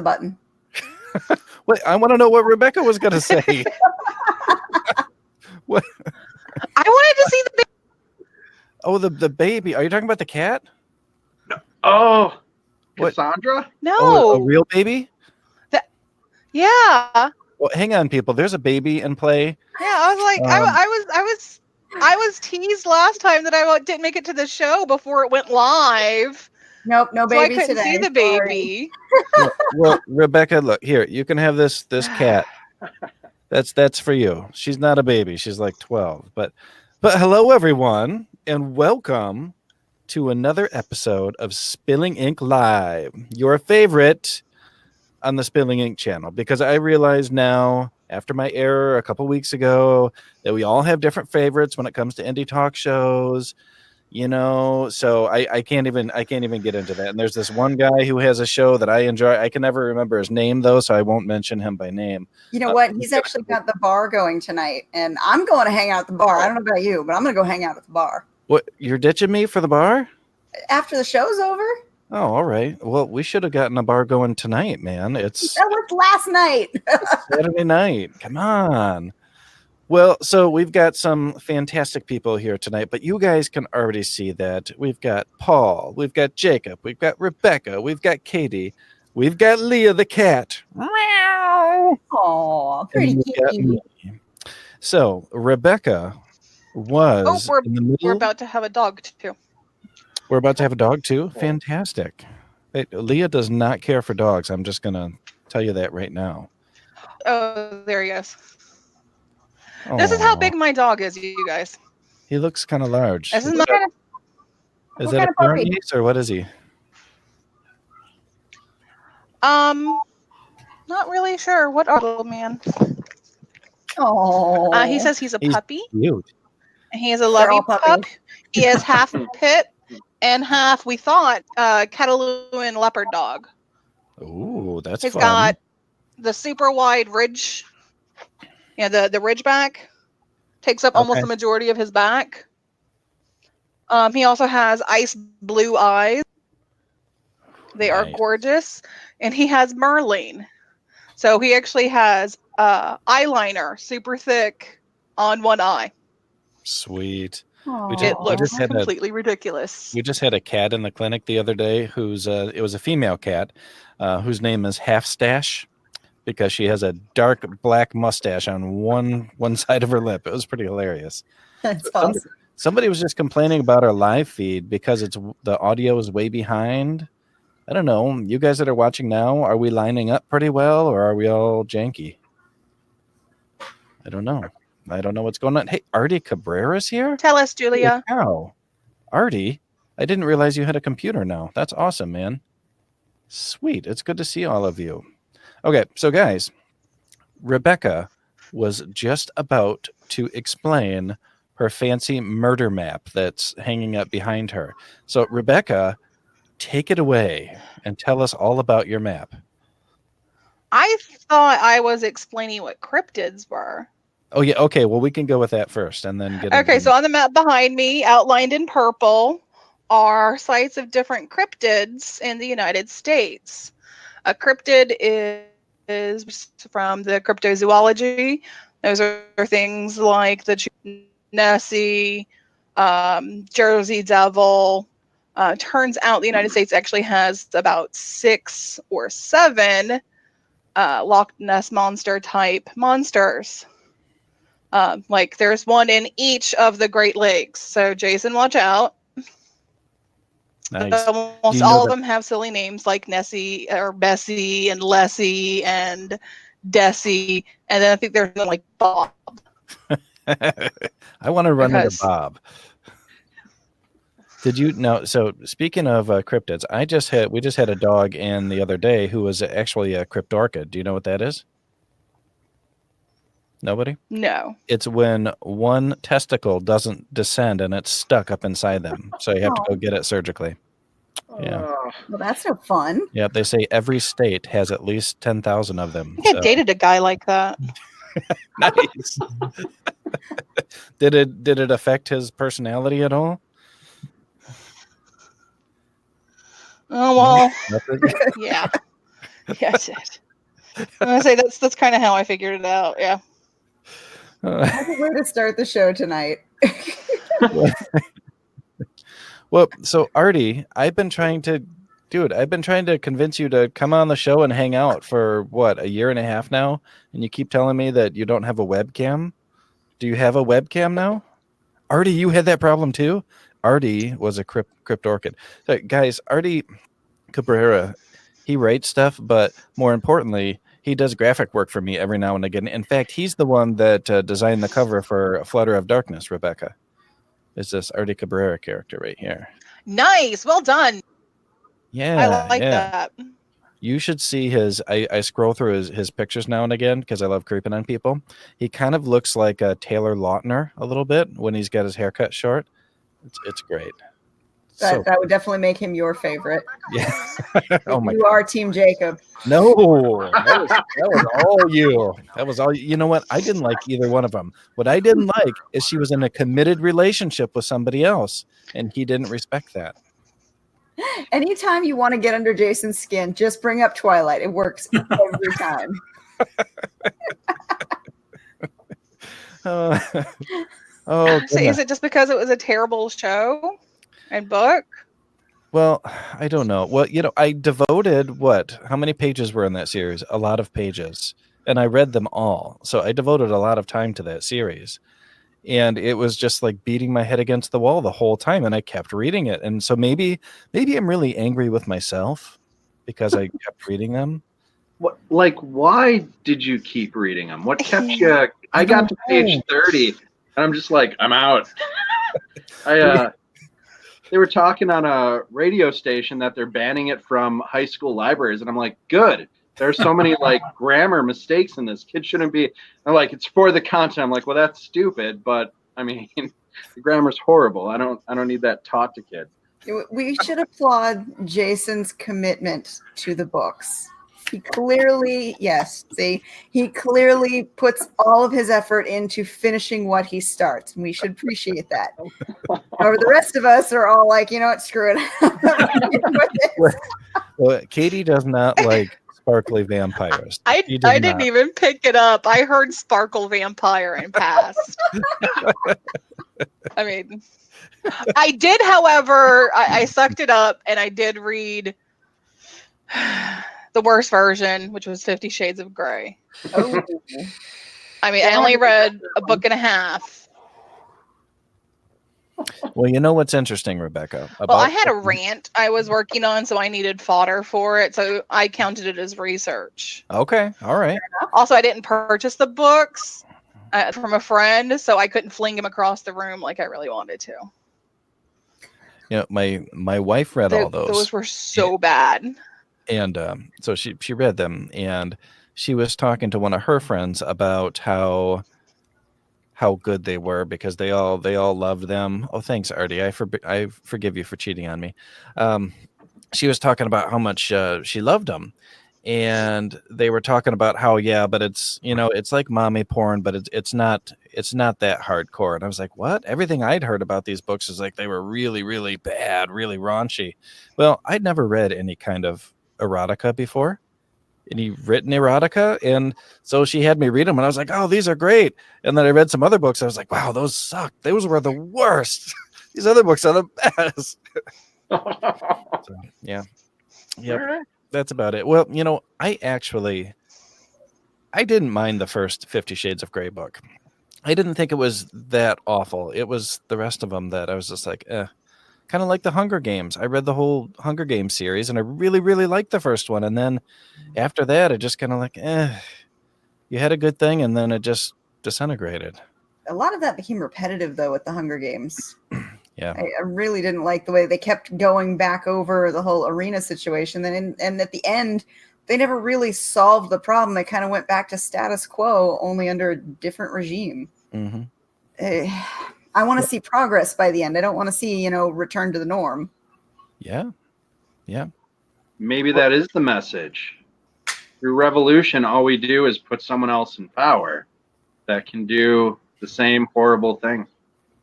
the button. Wait, I want to know what Rebekah was going to say. What? I wanted to see the baby. Oh, the baby. Are you talking about the cat? No. Oh, What? Cassandra? No. Oh, a real baby? Yeah. Well, hang on, people. There's a baby in play. Yeah, I was like, I was teased last time that I didn't make it to the show before it went live. Nope, no So I baby couldn't today. see the baby. Well, Rebekah, look here. You can have this cat. That's for you. She's not a baby. She's like 12. But hello, everyone, and welcome to another episode of Spilling Ink Live, your favorite on the Spilling Ink channel. Because I realize now, after my error a couple weeks ago, that we all have different favorites when it comes to indie talk shows. You know, so I can't even get into that. And there's this one guy who has a show that I enjoy. I can never remember his name though, so I won't mention him by name. You know what? He's actually got the bar going tonight, and I'm going to hang out at the bar. I don't know about you, but I'm going to go hang out at the bar. What, you're ditching me for the bar? After the show's over? Oh, all right. Well, we should have gotten a bar going tonight, man. That was last night. Saturday night. Come on. Well, so we've got some fantastic people here tonight, but you guys can already see that. We've got Paul, we've got Jacob, we've got Rebekah, we've got Katie, we've got Leah the cat. Oh, pretty cute. So Rebekah was in the middle. We're about to have a dog too. We're about to have a dog too? Fantastic. Leah does not care for dogs. I'm just going to tell you that right now. Oh, there he is. This is how big my dog is, you guys. He looks kind of large. This is Is that a Pyrenees or what is he? Not really sure. What are little man? Oh, he says he's a puppy. Cute. He is a lovely pup. He is half pit and half, we thought, Catalan leopard dog. Ooh, that's He's fun. got the super wide ridge. Yeah, the ridge back takes up almost the majority of his back. He also has ice blue eyes. They are gorgeous. And he has Merlin. So he actually has eyeliner, super thick, on one eye. Sweet. It looks completely ridiculous. We just had a cat in the clinic the other day who's it was a female cat whose name is Half Stash, because she has a dark black mustache on one side of her lip. It was pretty hilarious. That's awesome. Somebody was just complaining about our live feed because the audio is way behind. I don't know. You guys that are watching now, are we lining up pretty well or are we all janky? I don't know. I don't know what's going on. Hey, Artie Cabrera's here? Tell us, Julia. Wow. Artie, I didn't realize you had a computer now. That's awesome, man. Sweet. It's good to see all of you. Okay, so guys, Rebekah was just about to explain her fancy murder map that's hanging up behind her. So Rebekah, take it away and tell us all about your map. I thought I was explaining what cryptids were. Oh, yeah. Okay, well, we can go with that first and then get Okay, so on the map behind me, outlined in purple, are sites of different cryptids in the United States. A cryptid is from the cryptozoology. Those are things like the Nessie, Jersey Devil. Turns out the United States actually has about 6 or 7 Loch Ness monster type monsters. Like there's one in each of the Great Lakes. So Jason, watch out. Nice. Almost all of them have silly names like Nessie or Bessie and Lessie and Desi. And then I think there's one like Bob. I want to run into Bob. Did you know? So speaking of cryptids, we just had a dog in the other day who was actually a cryptorchid. Do you know what that is? Nobody? No. It's when one testicle doesn't descend and it's stuck up inside them. So you have to go get it surgically. Yeah. Well, that's no fun. Yeah, they say every state has at least 10,000 of them. I think I dated a guy like that. Nice. Did it affect his personality at all? Oh, well, yeah. Yeah, I did. I'm gonna say that's kind of how I figured it out. Yeah. That's a way to start the show tonight. Well, so Artie, I've been trying to convince you to come on the show and hang out for what, a year and a half now, and you keep telling me that you don't have a webcam. Do you have a webcam now? Artie, you had that problem too? Artie was a crypt orchid. So, guys, Artie Cabrera, he writes stuff, but more importantly, he does graphic work for me every now and again. In fact, he's the one that designed the cover for A Flutter of Darkness, Rebekah. Is this Artie Cabrera character right here. Nice. Well done. Yeah. I like yeah. that. You should see his. I scroll through his pictures now and again because I love creeping on people. He kind of looks like a Taylor Lautner a little bit when he's got his haircut short. It's great. That would definitely make him your favorite. Yeah. Oh my You are Team Jacob. No, that was all you. That was all. You know what? I didn't like either one of them. What I didn't like is she was in a committed relationship with somebody else, and he didn't respect that. Anytime you want to get under Jason's skin, just bring up Twilight. It works every time. Oh, So is it just because it was a terrible show and book? Well, I don't know. Well, I devoted how many pages were in that series? A lot of pages. And I read them all. So I devoted a lot of time to that series. And it was just like beating my head against the wall the whole time. And I kept reading it. And so maybe I'm really angry with myself because I kept reading them. What? Like, why did you keep reading them? What kept you? I got to page 30, and I'm just like, I'm out. They were talking on a radio station that they're banning it from high school libraries, and I'm like, good. There's so many like grammar mistakes in this. Kids shouldn't be. I'm like, it's for the content. I'm like, well, that's stupid, but I mean, the grammar's horrible. I don't need that taught to kids. We should applaud Jason's commitment to the books. He clearly puts all of his effort into finishing what he starts, and we should appreciate that. However, the rest of us are all like, you know what, screw it. Well, Katie does not like sparkly vampires. I didn't even pick it up. I heard sparkle vampire and passed. I mean, I did, however, I sucked it up and I did read the worst version, which was 50 Shades of Cray. Oh. I mean, I only read a book and a half. Well, you know what's interesting, Rebekah? Well, I had a rant I was working on, so I needed fodder for it. So I counted it as research. Okay. All right. Also, I didn't purchase the books from a friend, so I couldn't fling them across the room like I really wanted to. My wife read all those. Those were so bad. And so she read them, and she was talking to one of her friends about how good they were because they all loved them. Oh, thanks, Artie. I forgive you for cheating on me. She was talking about how much she loved them, and they were talking about how but it's it's like mommy porn, but it's not that hardcore. And I was like, what? Everything I'd heard about these books is like they were really, really bad, really raunchy. Well, I'd never read any kind of erotica before, any written erotica, and so she had me read them, and I was like, oh, these are great. And then I read some other books. I was like, wow, those suck. Those were the worst. These other books are the best. So, yeah. Yep. That's about it. Well, I didn't mind the first 50 Shades of Cray book. I didn't think it was that awful. It was the rest of them that I was just like, kind of like the Hunger Games. I read the whole Hunger Games series, and I really, really liked the first one. And then after that, it just kind of like, you had a good thing, and then it just disintegrated. A lot of that became repetitive, though, with the Hunger Games. Yeah. I really didn't like the way they kept going back over the whole arena situation. And at the end, they never really solved the problem. They kind of went back to status quo, only under a different regime. Mm-hmm. I want to see progress by the end. I don't want to see, return to the norm. Yeah. Yeah. Maybe that is the message. Through revolution, all we do is put someone else in power that can do the same horrible thing.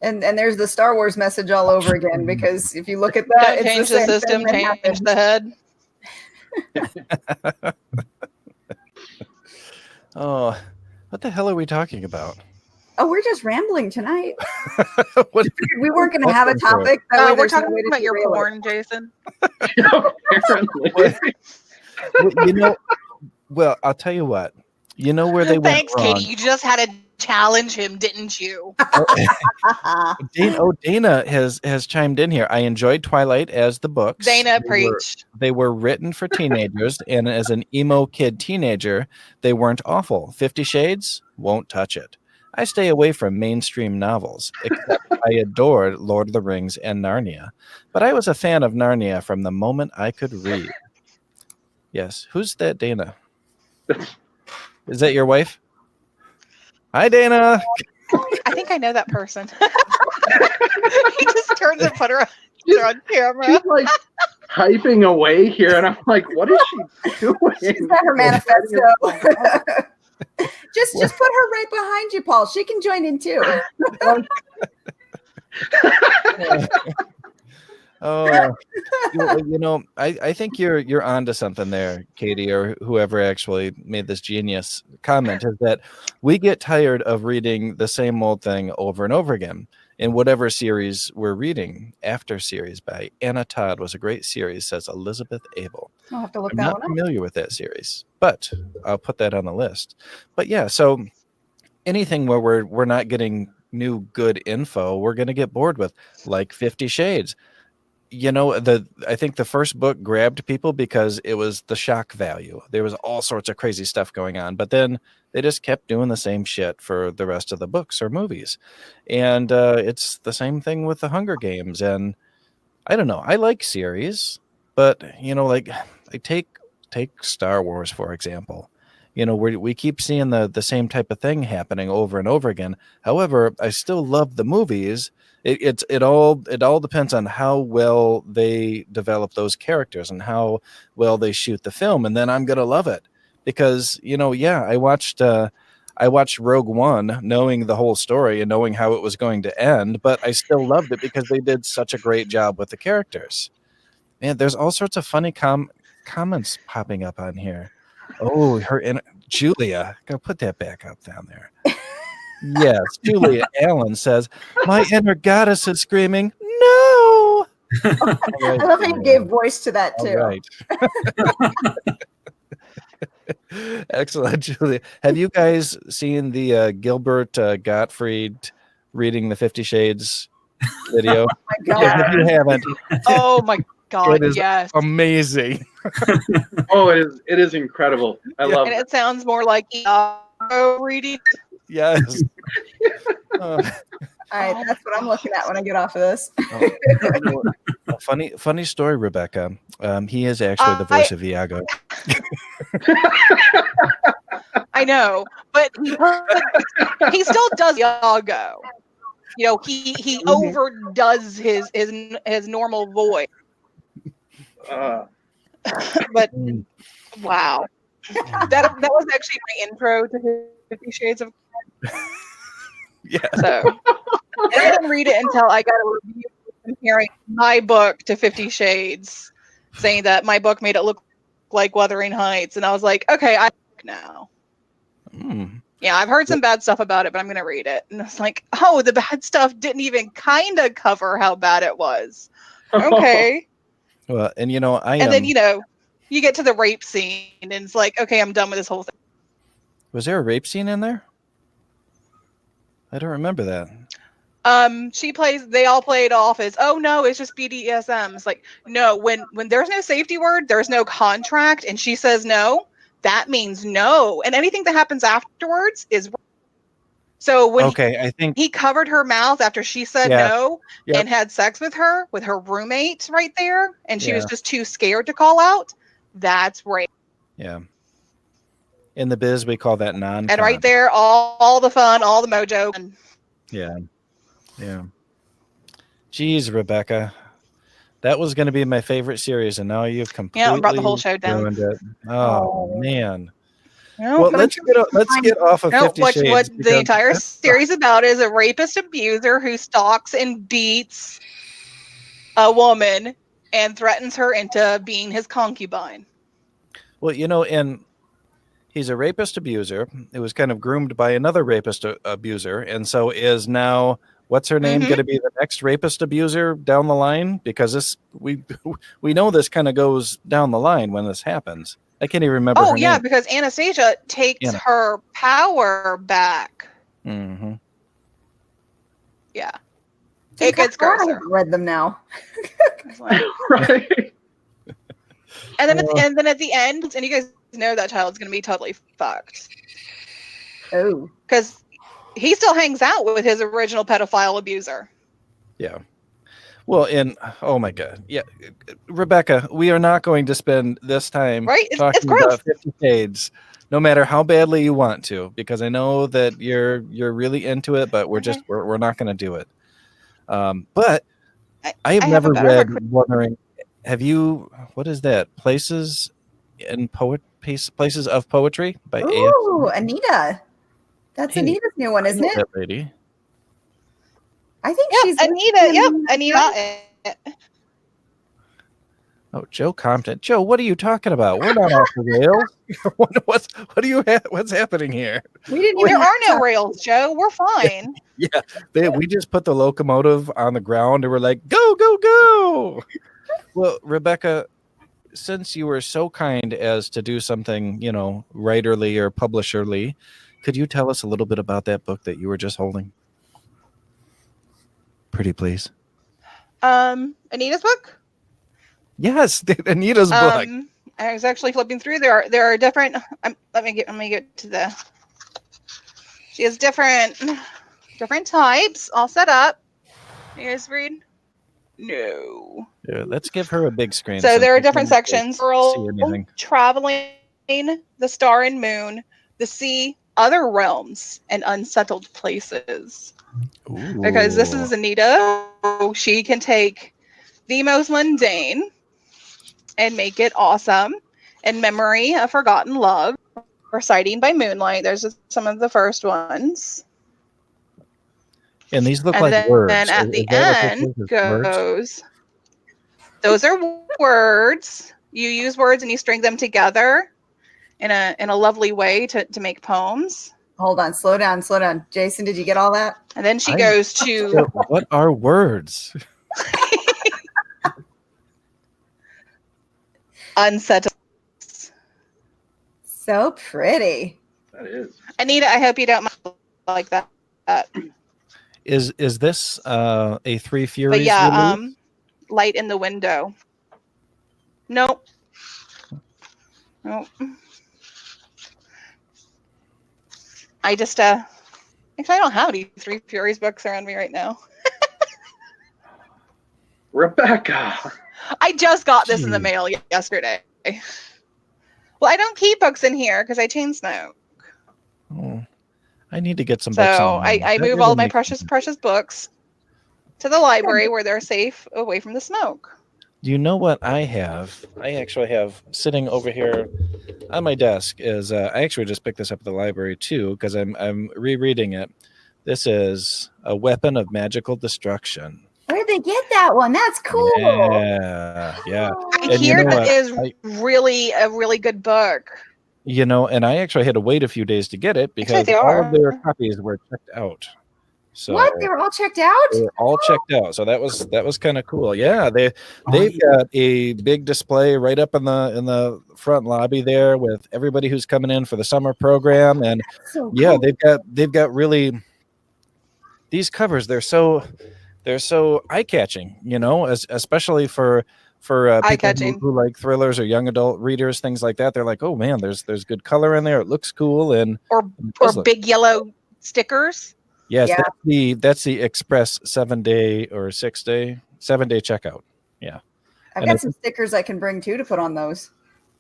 And there's the Star Wars message all over again, because if you look at that, Don't change the system, change the head. Oh, what the hell are we talking about? Oh, we're just rambling tonight. What- We weren't going to have a topic. That way We're there's no talking way to about your derail it. porn, Jason. Apparently. Well, well, I'll tell you what. You know where they went Thanks, wrong. Katie. You just had to challenge him, didn't you? Dana has chimed in here. I enjoyed Twilight as the books. Dana preached. They were written for teenagers, and as an emo kid teenager, they weren't awful. 50 Shades, won't touch it. I stay away from mainstream novels, except I adored Lord of the Rings and Narnia. But I was a fan of Narnia from the moment I could read. Yes. Who's that, Dana? Is that your wife? Hi, Dana. I think I know that person. He just turns and put her on camera. She's like typing away here, and I'm like, what is she doing? She's got her manifesto. just put her right behind you, Paul. She can join in too. Oh, you know, I think you're onto something there, Katie, or whoever actually made this genius comment, is that we get tired of reading the same old thing over and over again in whatever series we're reading. After Series by Anna Todd was a great series, says Elizabeth Abel. I'll have to look I'm that not one up. familiar with that series, but I'll put that on the list. But yeah, so anything where we're not getting new good info, we're going to get bored with, like 50 Shades. You know, I think the first book grabbed people because it was the shock value. There was all sorts of crazy stuff going on, but then they just kept doing the same shit for the rest of the books or movies. And it's the same thing with the Hunger Games. And I don't know, I like series, but you know, like take Star Wars, for example. You know, we keep seeing the same type of thing happening over and over again. However, I still love the movies. It all depends on how well they develop those characters and how well they shoot the film, and then I'm gonna love it. Because, you know, yeah, I watched Rogue One knowing the whole story and knowing how it was going to end, but I still loved it because they did such a great job with the characters. Man, there's all sorts of funny comments popping up on here. Oh, Julia, gotta put that back up down there. Yes, Julia Allen says, my inner goddess is screaming, no! I love how you gave voice to that too. All right. Excellent, Julia. Have you guys seen the Gilbert Gottfried reading the 50 Shades video? Oh my God. If you haven't, Oh my God, it is yes. amazing. Oh, it is incredible. I love And it. it sounds more like Iago reading. Yes. All right, that's what I'm looking at when I get off of this. You know, a funny story, Rebekah. He is actually the voice of Iago. I know, but he still does Iago. You know, he overdoes his normal voice. But wow, that was actually my intro to 50 Shades of Cray. Yeah. So and I didn't read it until I got a review comparing my book to 50 Shades, saying that my book made it look like Wuthering Heights, and I was like, okay, I now. Yeah, I've heard some bad stuff about it, but I'm gonna read it. And it's like, oh, the bad stuff didn't even kind of cover how bad it was. Okay. Well, and you know, and then, you know, you get to the rape scene, and it's like, okay, I'm done with this whole thing. Was there a rape scene in there? I don't remember that. They all play it off as, oh no, it's just BDSM. It's like, no, when there's no safety word, there's no contract, and she says no, that means no. And anything that happens afterwards is. So when I think he covered her mouth after she said no and had sex with her roommate right there, and she was just too scared to call out, that's rape. Yeah. In the biz, we call that non-con. And right there, all the fun, all the mojo. And yeah. Jeez, Rebekah, that was going to be my favorite series, and now you've completely brought the whole show down. ruined it. Oh man. No, well, let's get off of 50 Shades. What the entire series about is a rapist abuser who stalks and beats a woman and threatens her into being his concubine. Well, and he's a rapist abuser who was kind of groomed by another rapist abuser, and so is now what's her name going to be the next rapist abuser down the line? Because we know this kind of goes down the line when this happens. I can't even remember her name. Because Anastasia takes her power back. Mm-hmm. Yeah. It gets grosser. I read them now. Right. And then at the end, and you guys know that child's going to be totally fucked. Oh. Because he still hangs out with his original pedophile abuser. Yeah. Well, oh my God. Yeah. Rebekah, we are not going to spend this time talking about 50 Shades, no matter how badly you want to, because I know that you're really into it, but we're not going to do it. But I have never read Wandering. Have you? What is that? Places of Poetry by Ooh, Anita. That's Anita's new one, isn't it? That lady. I think she's Anita. Yep, Anita. Oh, Joe Compton. Joe, what are you talking about? We're not off the rails. What's happening here? There are no rails, Joe. We're fine. Yeah, we just put the locomotive on the ground and we're like, go, go, go. Well, Rebekah, since you were so kind as to do something, writerly or publisherly, could you tell us a little bit about that book that you were just holding? Pretty please. Anita's book? Yes, Anita's book. I was actually flipping through. There are different. Let me get to the. She has different types all set up. You guys read? No. Yeah, let's give her a big screen. So there are different sections: world, traveling, the star and moon, the sea, other realms, and unsettled places. Ooh. Because this is Anita. She can take the most mundane and make it awesome. In memory of forgotten love, reciting by moonlight. There's just some of the first ones. And these look like words. And at the end goes, those are words. You use words and you string them together in a lovely way to make poems. Hold on, slow down. Jason, did you get all that? And then she goes to... What are words? Unsettled. So pretty. That is. Anita, I hope you don't mind like that. Is this a Three Furies? But yeah, release? Light in the window. Nope. I just actually I don't have any Three Furies books around me right now. Rebekah. I just got this in the mail yesterday. Well, I don't keep books in here because I chain smoke. Oh, I need to get some books. So I move all my precious books to the library where they're safe away from the smoke. Do you know what I have? I actually have sitting over here on my desk is I actually just picked this up at the library too because I'm rereading it. This is A Weapon of Magical Destruction. Where did they get that one? That's cool. Yeah. I hear that is really a really good book. And I actually had to wait a few days to get it because all of their copies were checked out. So what? They were all checked out? They were all checked out. So that was kind of cool. Yeah, they've got a big display right up in the front lobby there with everybody who's coming in for the summer program. And so cool. they've got really these covers. They're so eye-catching, especially for people who like thrillers or young adult readers, things like that. They're like, oh man, there's good color in there. It looks cool or big yellow stickers. Yes, yeah. That's the express 7-day or 7-day checkout. Yeah, I've got some stickers I can bring too to put on those.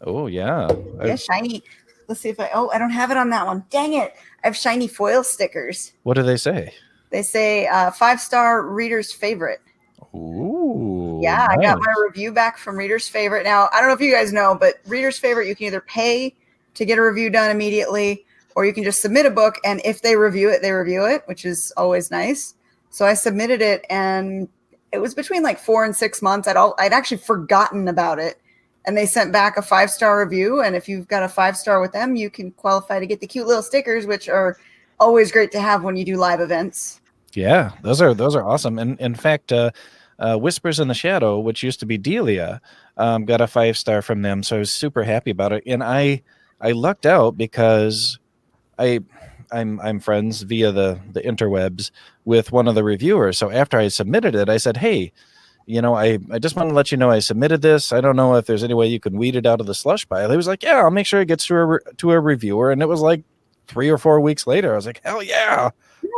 Oh yeah, shiny. Let's see if I don't have it on that one. Dang it! I have shiny foil stickers. What do they say? They say 5-star reader's favorite. Ooh. Yeah, nice. I got my review back from Reader's Favorite. Now, I don't know if you guys know, but Reader's Favorite, you can either pay to get a review done immediately, or you can just submit a book, and if they review it, which is always nice. So I submitted it, and it was between like 4 and 6 months. I'd actually forgotten about it, and they sent back a 5-star review. And if you've got a 5-star with them, you can qualify to get the cute little stickers, which are always great to have when you do live events. Yeah, those are awesome. And in fact, Whispers in the Shadow, which used to be Delia, got a 5-star from them. So I was super happy about it. And I lucked out because I'm friends via the interwebs with one of the reviewers. So after I submitted it, I said, hey, I just want to let you know I submitted this. I don't know if there's any way you can weed it out of the slush pile. He was like, yeah, I'll make sure it gets to a reviewer. And it was like 3 or 4 weeks later. I was like, hell yeah.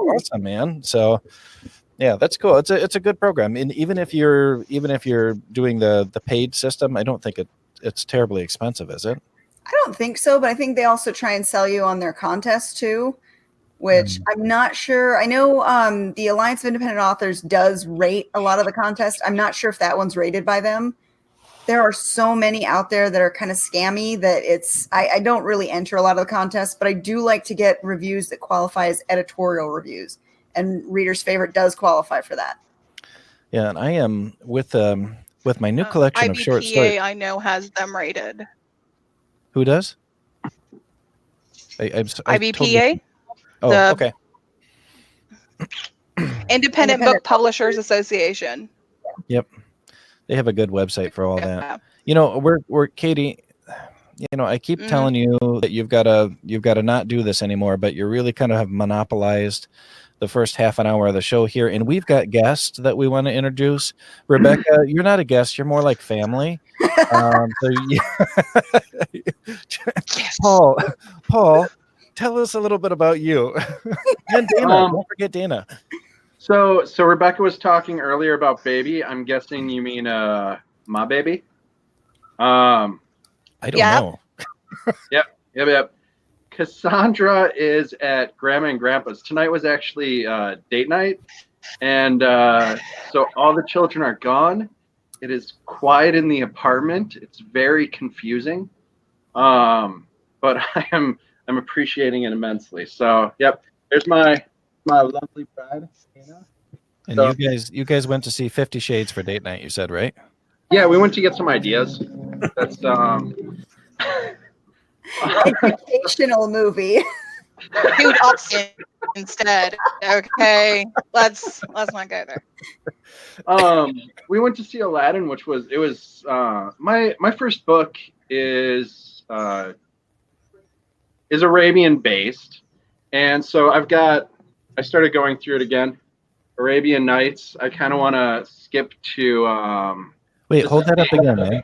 Awesome, man. So yeah, that's cool. It's a good program. And even if you're doing the paid system, I don't think it's terribly expensive, is it? I don't think so, but I think they also try and sell you on their contests too, which I'm not sure. I know the Alliance of Independent Authors does rate a lot of the contests. I'm not sure if that one's rated by them. There are so many out there that are kind of scammy that I don't really enter a lot of the contests, but I do like to get reviews that qualify as editorial reviews, and Reader's Favorite does qualify for that. Yeah, and I am with my new collection of short stories. IBPA, I know, has them rated. Who does? IBPA? Okay. Independent Book Publishers Association. Yep. They have a good website for all that. We're Katie, I keep telling you that you've got to not do this anymore, but you really kind of have monopolized the first half an hour of the show here. And we've got guests that we want to introduce. Rebekah, you're not a guest. You're more like family. Paul, tell us a little bit about you. And Dana, don't forget Dana. So Rebekah was talking earlier about baby. I'm guessing you mean my baby. I don't know. Yep. Cassandra is at Grandma and Grandpa's. Tonight was actually date night, and so all the children are gone. It is quiet in the apartment. It's very confusing, but I'm appreciating it immensely. So, yep, there's my lovely bride. And you guys went to see 50 Shades for date night, you said, right? Yeah, we went to get some ideas. That's educational movie. Dude, instead. Okay, let's not go there. We went to see Aladdin, which was my first book is Arabian based, and so I started going through it again. Arabian Nights. I kind of want to skip to. Wait, hold that up again, man.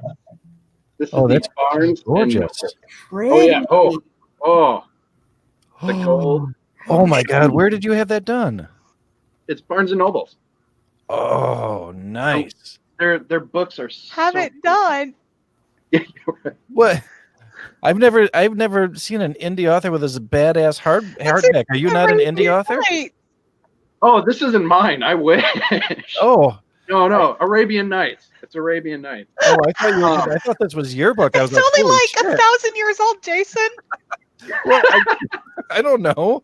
This is that's Barnes gorgeous. Oh yeah. Oh. The gold. Oh my God! Where did you have that done? It's Barnes and Nobles. Oh, nice. Their books are. Have it done. What? I've never seen an indie author with this badass hardback. Are you not an indie author? Right. Oh, this isn't mine. I wish. Oh. No, Arabian Nights. It's Arabian Nights. Oh, I thought this was your book. I was it's like, only like 1,000 years old, Jason. Well, I don't know.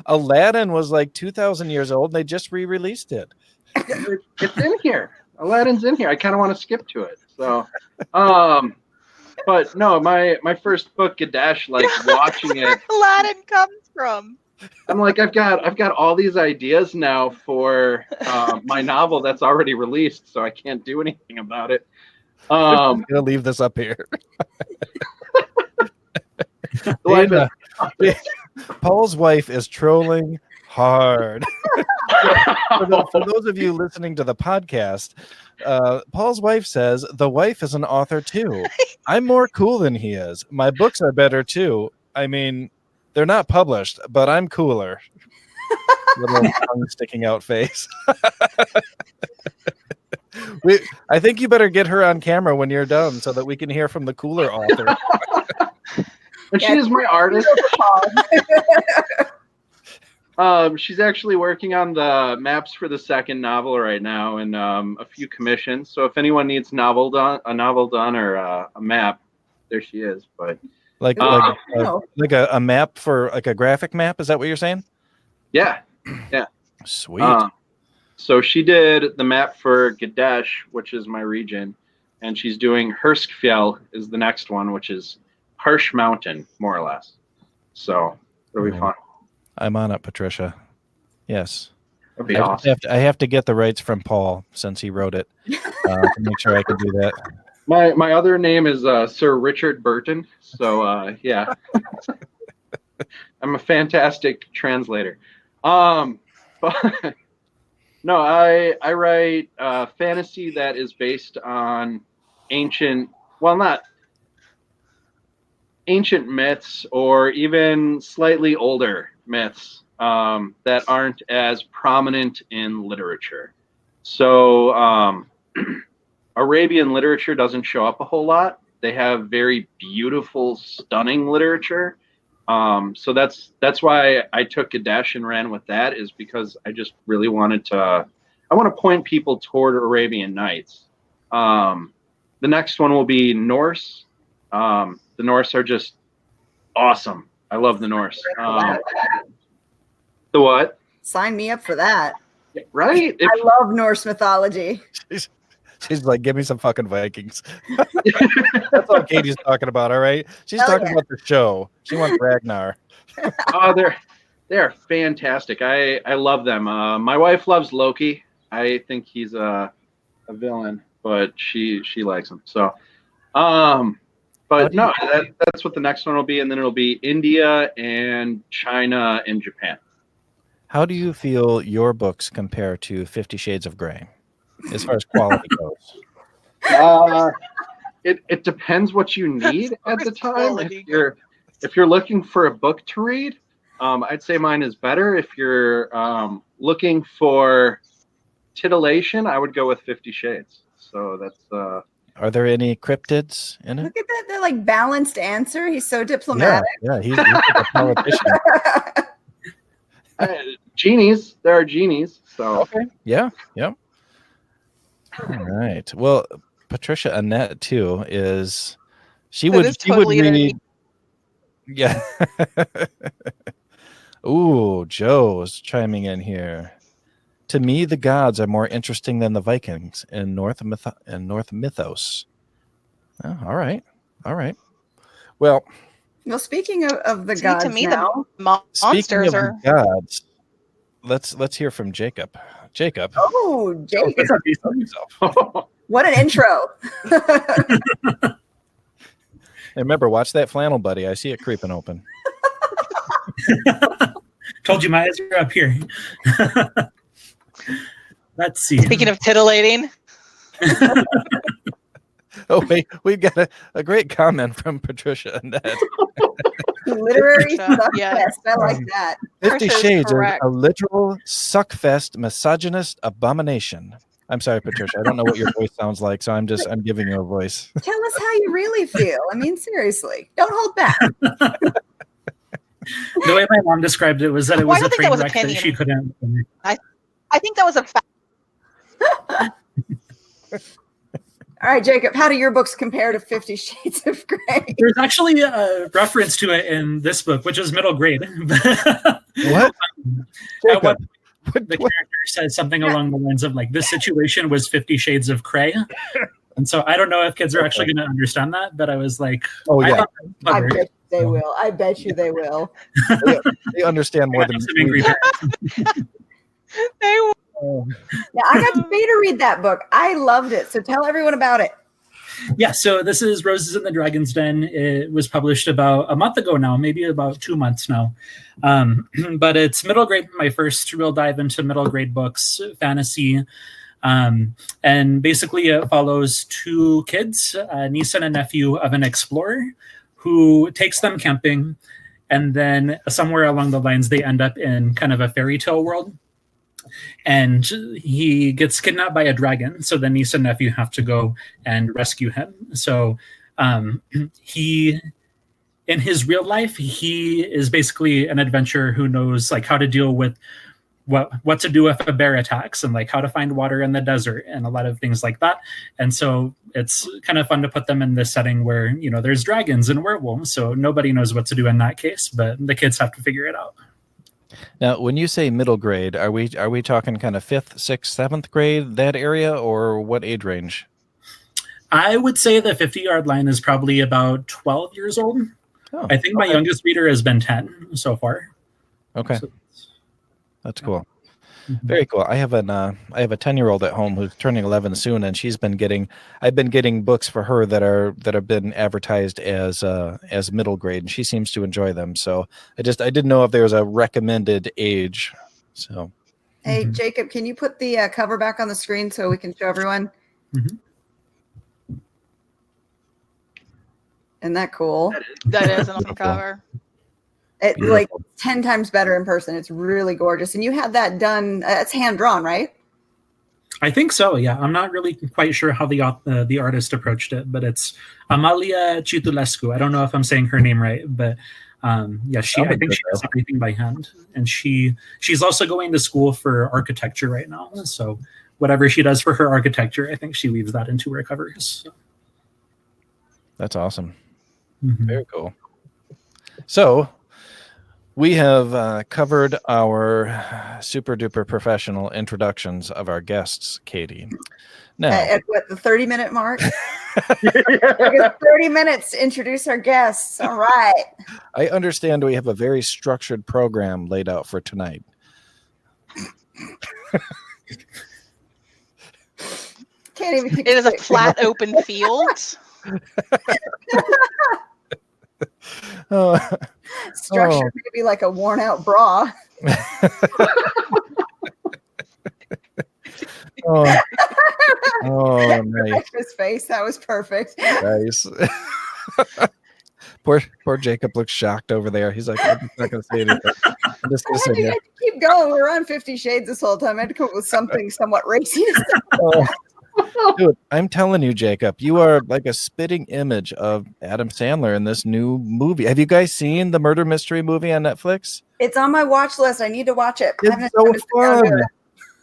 Aladdin was like 2,000 years old, and they just re-released it. It's in here. Aladdin's in here. I kind of want to skip to it. So, but no, my first book, Gadash, like watching it. Aladdin comes from. I'm like, I've got all these ideas now for my novel that's already released, so I can't do anything about it. I'm gonna leave this up here. Paul's wife is trolling hard. For those of you listening to the podcast, Paul's wife says the wife is an author too. I'm more cool than he is. My books are better too. I mean, they're not published, but I'm cooler. Little tongue sticking out face. I think you better get her on camera when you're done so that we can hear from the cooler author. And she is my artist. She's actually working on the maps for the second novel right now, and a few commissions. So if anyone needs a novel done or a map, there she is. But like a map for like a graphic map. Is that what you're saying? Yeah. Sweet. So she did the map for Gadash, which is my region, and she's doing Herskfjell is the next one, which is harsh mountain, more or less. So it'll be fun. I'm on it, Patricia. Yes. That'd be awesome. I have to get the rights from Paul since he wrote it to make sure I can do that. My other name is Sir Richard Burton. So yeah, I'm a fantastic translator. But no, I write fantasy that is based on not ancient myths or even slightly older myths that aren't as prominent in literature. So Arabian literature doesn't show up a whole lot. They have very beautiful, stunning literature. So that's why I took Gadesh and ran with that, is because I just really wanted to. I want to point people toward Arabian Nights. The next one will be Norse. The Norse are just awesome. I love the Norse. The what? Sign me up for that. Right? I love Norse mythology. She's like, give me some fucking Vikings. That's what Katie's talking about, all right? She's talking about the show. She wants Ragnar. Oh, they're fantastic. I love them. My wife loves Loki. I think he's a villain, but she likes him. So, but no, that's what the next one will be, and then it'll be India and China and Japan. How do you feel your books compare to 50 Shades of Grey as far as quality goes? It depends what you need at the time. If you're looking for a book to read, I'd say mine is better. If you're looking for titillation, I would go with 50 Shades. So that's. Are there any cryptids in it? Look at that! They're like balanced answer. He's so diplomatic. Yeah, he's like a politician. Genies. There are genies. So okay. Yeah. All right. Well, Patricia Annette too is. She would read. Yeah. Ooh, Joe's chiming in here. To me, the gods are more interesting than the Vikings in North mythos. Oh, all right. Well, speaking of the gods, to me, now, the monsters are gods. Let's hear from Jacob. Jacob. Oh, Jacob! What an intro! And remember, watch that flannel, buddy. I see it creeping open. Told you my eyes are up here. Let's see. Speaking of titillating. Oh, wait, we've got a great comment from Patricia and that. Literary suckfest. I like that. 50 Shades is a literal suckfest, misogynist abomination. I'm sorry, Patricia. I don't know what your voice sounds like, so I'm giving you a voice. Tell us how you really feel. I mean, seriously, don't hold back. The way my mom described it was that it was a train wreck that she couldn't. I think that was a fact. All right, Jacob, how do your books compare to 50 Shades of Grey? There's actually a reference to it in this book, which is middle grade. What? The character says something along the lines of, like, this situation was 50 Shades of Cray. And so I don't know if kids are actually going to understand that, but I was like, oh, yeah. I bet they will. I bet you they will. They understand more than angry They will. Yeah, I got to pay to read that book. I loved it. So tell everyone about it. Yeah, so this is Roses in the Dragon's Den. It was published about a month ago now, maybe about 2 months now. But it's middle grade, my first real dive into middle grade books, fantasy. And basically it follows two kids, a niece and a nephew of an explorer who takes them camping. And then somewhere along the lines, they end up in kind of a fairy tale world. And he gets kidnapped by a dragon. So the niece and nephew have to go and rescue him. So he, in his real life, he is basically an adventurer who knows, like, how to deal with what to do if a bear attacks, and like how to find water in the desert and a lot of things like that. And so it's kind of fun to put them in this setting where, you know, there's dragons and werewolves. So nobody knows what to do in that case, but the kids have to figure it out. Now, when you say middle grade, are we talking kind of 5th, 6th, 7th grade, that area, or what age range? I would say the 50-yard line is probably about 12 years old. Oh, I think my youngest reader has been 10 so far. okay. So, That's cool. mhm. Very cool. I have a 10-year-old at home who's turning 11 soon, and I've been getting books for her that have been advertised as middle grade, and she seems to enjoy them. So I didn't know if there was a recommended age. So Hey, Mhm. Jacob, can you put the cover back on the screen so we can show everyone? Mhm. Isn't that cool? That is an awesome Beautiful. cover. It Beautiful. like 10 times better in person. It's really gorgeous. And you had that done. It's hand drawn, right? I think so. Yeah, I'm not really quite sure how the artist approached it, but it's Amalia Chitulescu. I don't know if I'm saying her name right, but yeah, I think she does everything by hand, and she's also going to school for architecture right now. So whatever she does for her architecture, I think she weaves that into her covers. So, that's awesome. mhm. Very cool. So we have covered our super duper professional introductions of our guests, Katie. Now, At what, the 30-minute mark? We got 30 minutes to introduce our guests. All right. I understand we have a very structured program laid out for tonight. Can't even keep It is a straight. flat open field. Oh, Structured maybe like a worn out bra. oh, nice. Rebecca's face. That was perfect. Nice. Poor Jacob looks shocked over there. He's like, I'm just not going to say anything. I'm just going to sit I here. had to keep going. We were on 50 Shades this whole time. I had to come up with something somewhat racy. Oh, dude, I'm telling you, Jacob, you are like a spitting image of Adam Sandler in this new movie. Have you guys seen the murder mystery movie on Netflix? It's on my watch list. I need to watch it. I haven't It's so had time to sit down and do fun. it.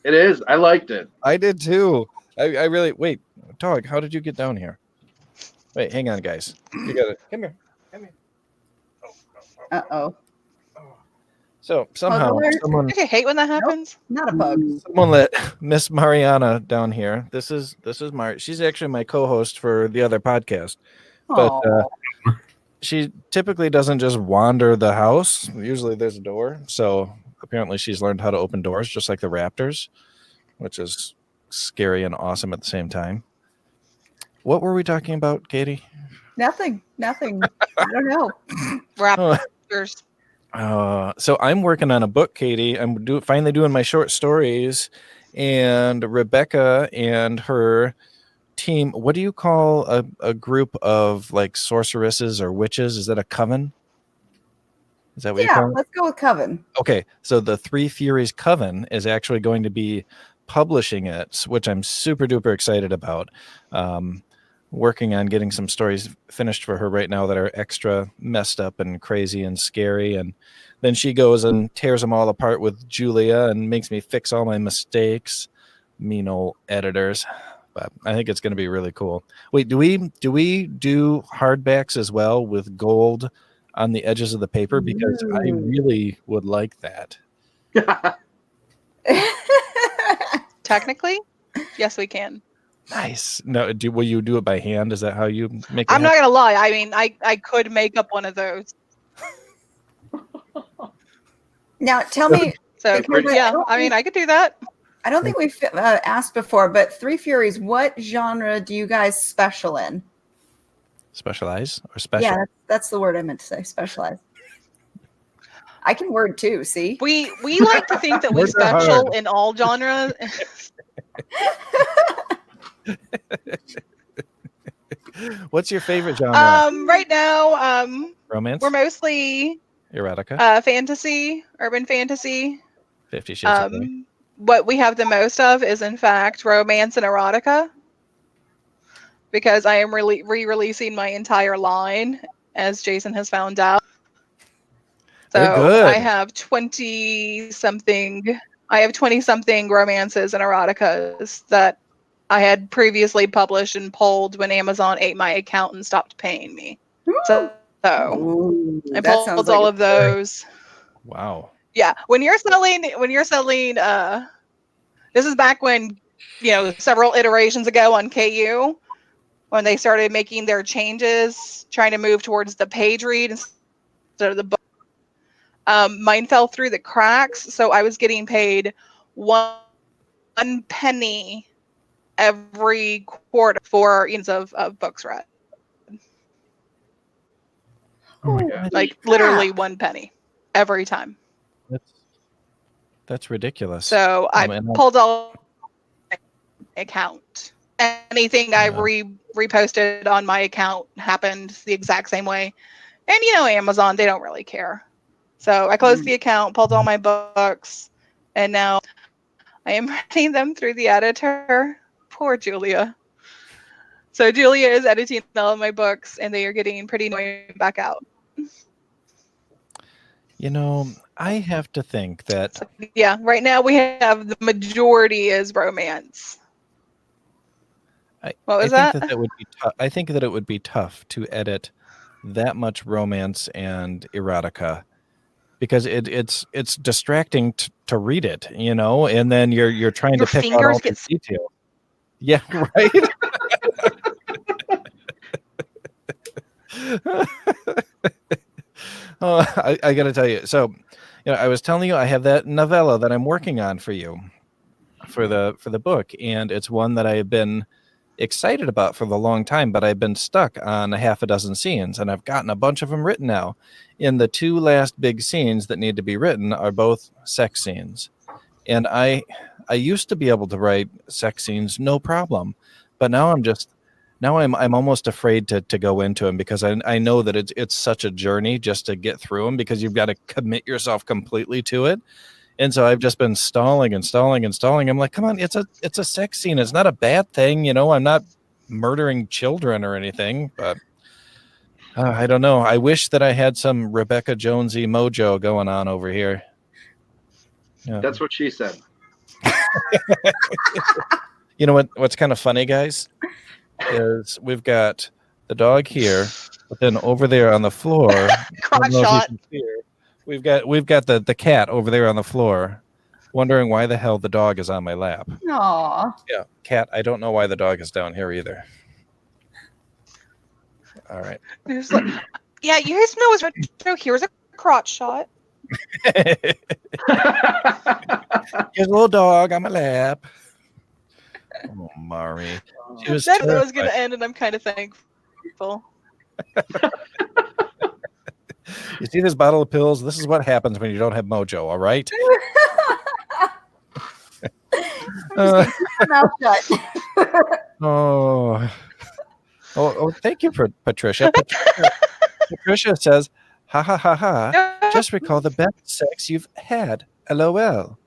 It is. I liked it. I did too. I really wait, dog. How did you get down here? Wait, hang on, guys. You gotta come here. Come here. Uh-oh. So somehow alert. someone Don't you hate when that happens? Not a bug. let Miss Mariana down here. This is Mar. She's actually my co-host for the other podcast, but Aw. she typically doesn't just wander the house. Usually there's a door. So apparently she's learned how to open doors, just like the Raptors, which is scary and awesome at the same time. What were we talking about, Katie? Nothing. I don't know. Raptors. So I'm working on a book, Katie. I'm finally doing my short stories, and Rebekah and her team. What do you call a group of like sorceresses or witches? Is that a coven? Is that what you Yeah, call it? let's go with Coven. Okay, so the Three Furies Coven is actually going to be publishing it, which I'm super duper excited about. Working on getting some stories finished for her right now that are extra messed up and crazy and scary, and then she goes and tears them all apart with Julia and makes me fix all my mistakes. Mean old editors. But I think it's going to be really cool. Wait, do we do hardbacks as well with gold on the edges of the paper? Because I really would like that. Technically, yes, we can. Nice. No, will you do it by hand? Is that how you make it? I'm not gonna lie. I mean, I could make up one of those. Now, tell me. So yeah, I mean, I could do that. I don't think we've asked before, but Three Furies, what genre do you guys specialize? Yeah, that's the word I meant to say. Specialize. I can word too. See, We like to think that we Words are special hard. in all genres. What's your favorite genre? Right now, Romance, we're mostly erotica, fantasy, urban fantasy. 50 Shades of Cray. What we have the most of is, in fact, romance and erotica, because I am really re-releasing my entire line, as Jason has found out. They're So good. I have 20-something romances and eroticas that I had previously published and pulled when Amazon ate my account and stopped paying me. So Ooh, I that sounds pulled like all a of those. Wow. Yeah, when you're selling, this is back when, several iterations ago on KU, when they started making their changes, trying to move towards the page read instead of the book. Mine fell through the cracks, so I was getting paid one penny every quarter for of books read. Oh my God. Like literally 1 penny every time. That's ridiculous. So I And pulled all my account. Anything I reposted on my account happened the exact same way. And you know, Amazon, they don't really care. So I closed the account, pulled all my books, and now I am running them through the editor. Poor Julia. So Julia is editing all of my books, and they are getting pretty annoying back out. you know, I have to think that So, yeah, right now we have the majority is romance. What was I think that? that would be I think that it would be tough to edit that much romance and erotica, because it's distracting to read it, you know, and then you're trying Your to pick out all fingers get the details. Yeah, right. Oh, I got to tell you. So, you know, I was telling you I have that novella that I'm working on for you for the book, and it's one that I have been excited about for the long time, but I've been stuck on a half a dozen scenes, and I've gotten a bunch of them written now. And the two last big scenes that need to be written are both sex scenes. And I used to be able to write sex scenes no problem, but now I'm almost afraid to go into them, because I know that it's such a journey just to get through them, because you've got to commit yourself completely to it. And so I've just been stalling. I'm like, come on, it's a sex scene. It's not a bad thing, you know. I'm not murdering children or anything, but I don't know. I wish that I had some Rebekah Jonesy mojo going on over here. Yeah. That's what she said. You know what's kind of funny, guys, is we've got the dog here, but then over there on the floor, I Crotch don't know if you shot. can see her, we've got the cat over there on the floor, wondering why the hell the dog is on my lap. Aw. Yeah, cat. I don't know why the dog is down here either. All right. There's like, yeah, you guys know it's retro. Here's a crotch shot. Here's a little dog on my lap. Oh, Mari. She was That was going terrified. to end, and I'm kind of thankful. You see this bottle of pills? This is what happens when you don't have mojo, all right? Mouth shut. Oh, thank you, Patricia. Patricia says, ha, ha, ha, ha. Just recall the best sex you've had. LOL.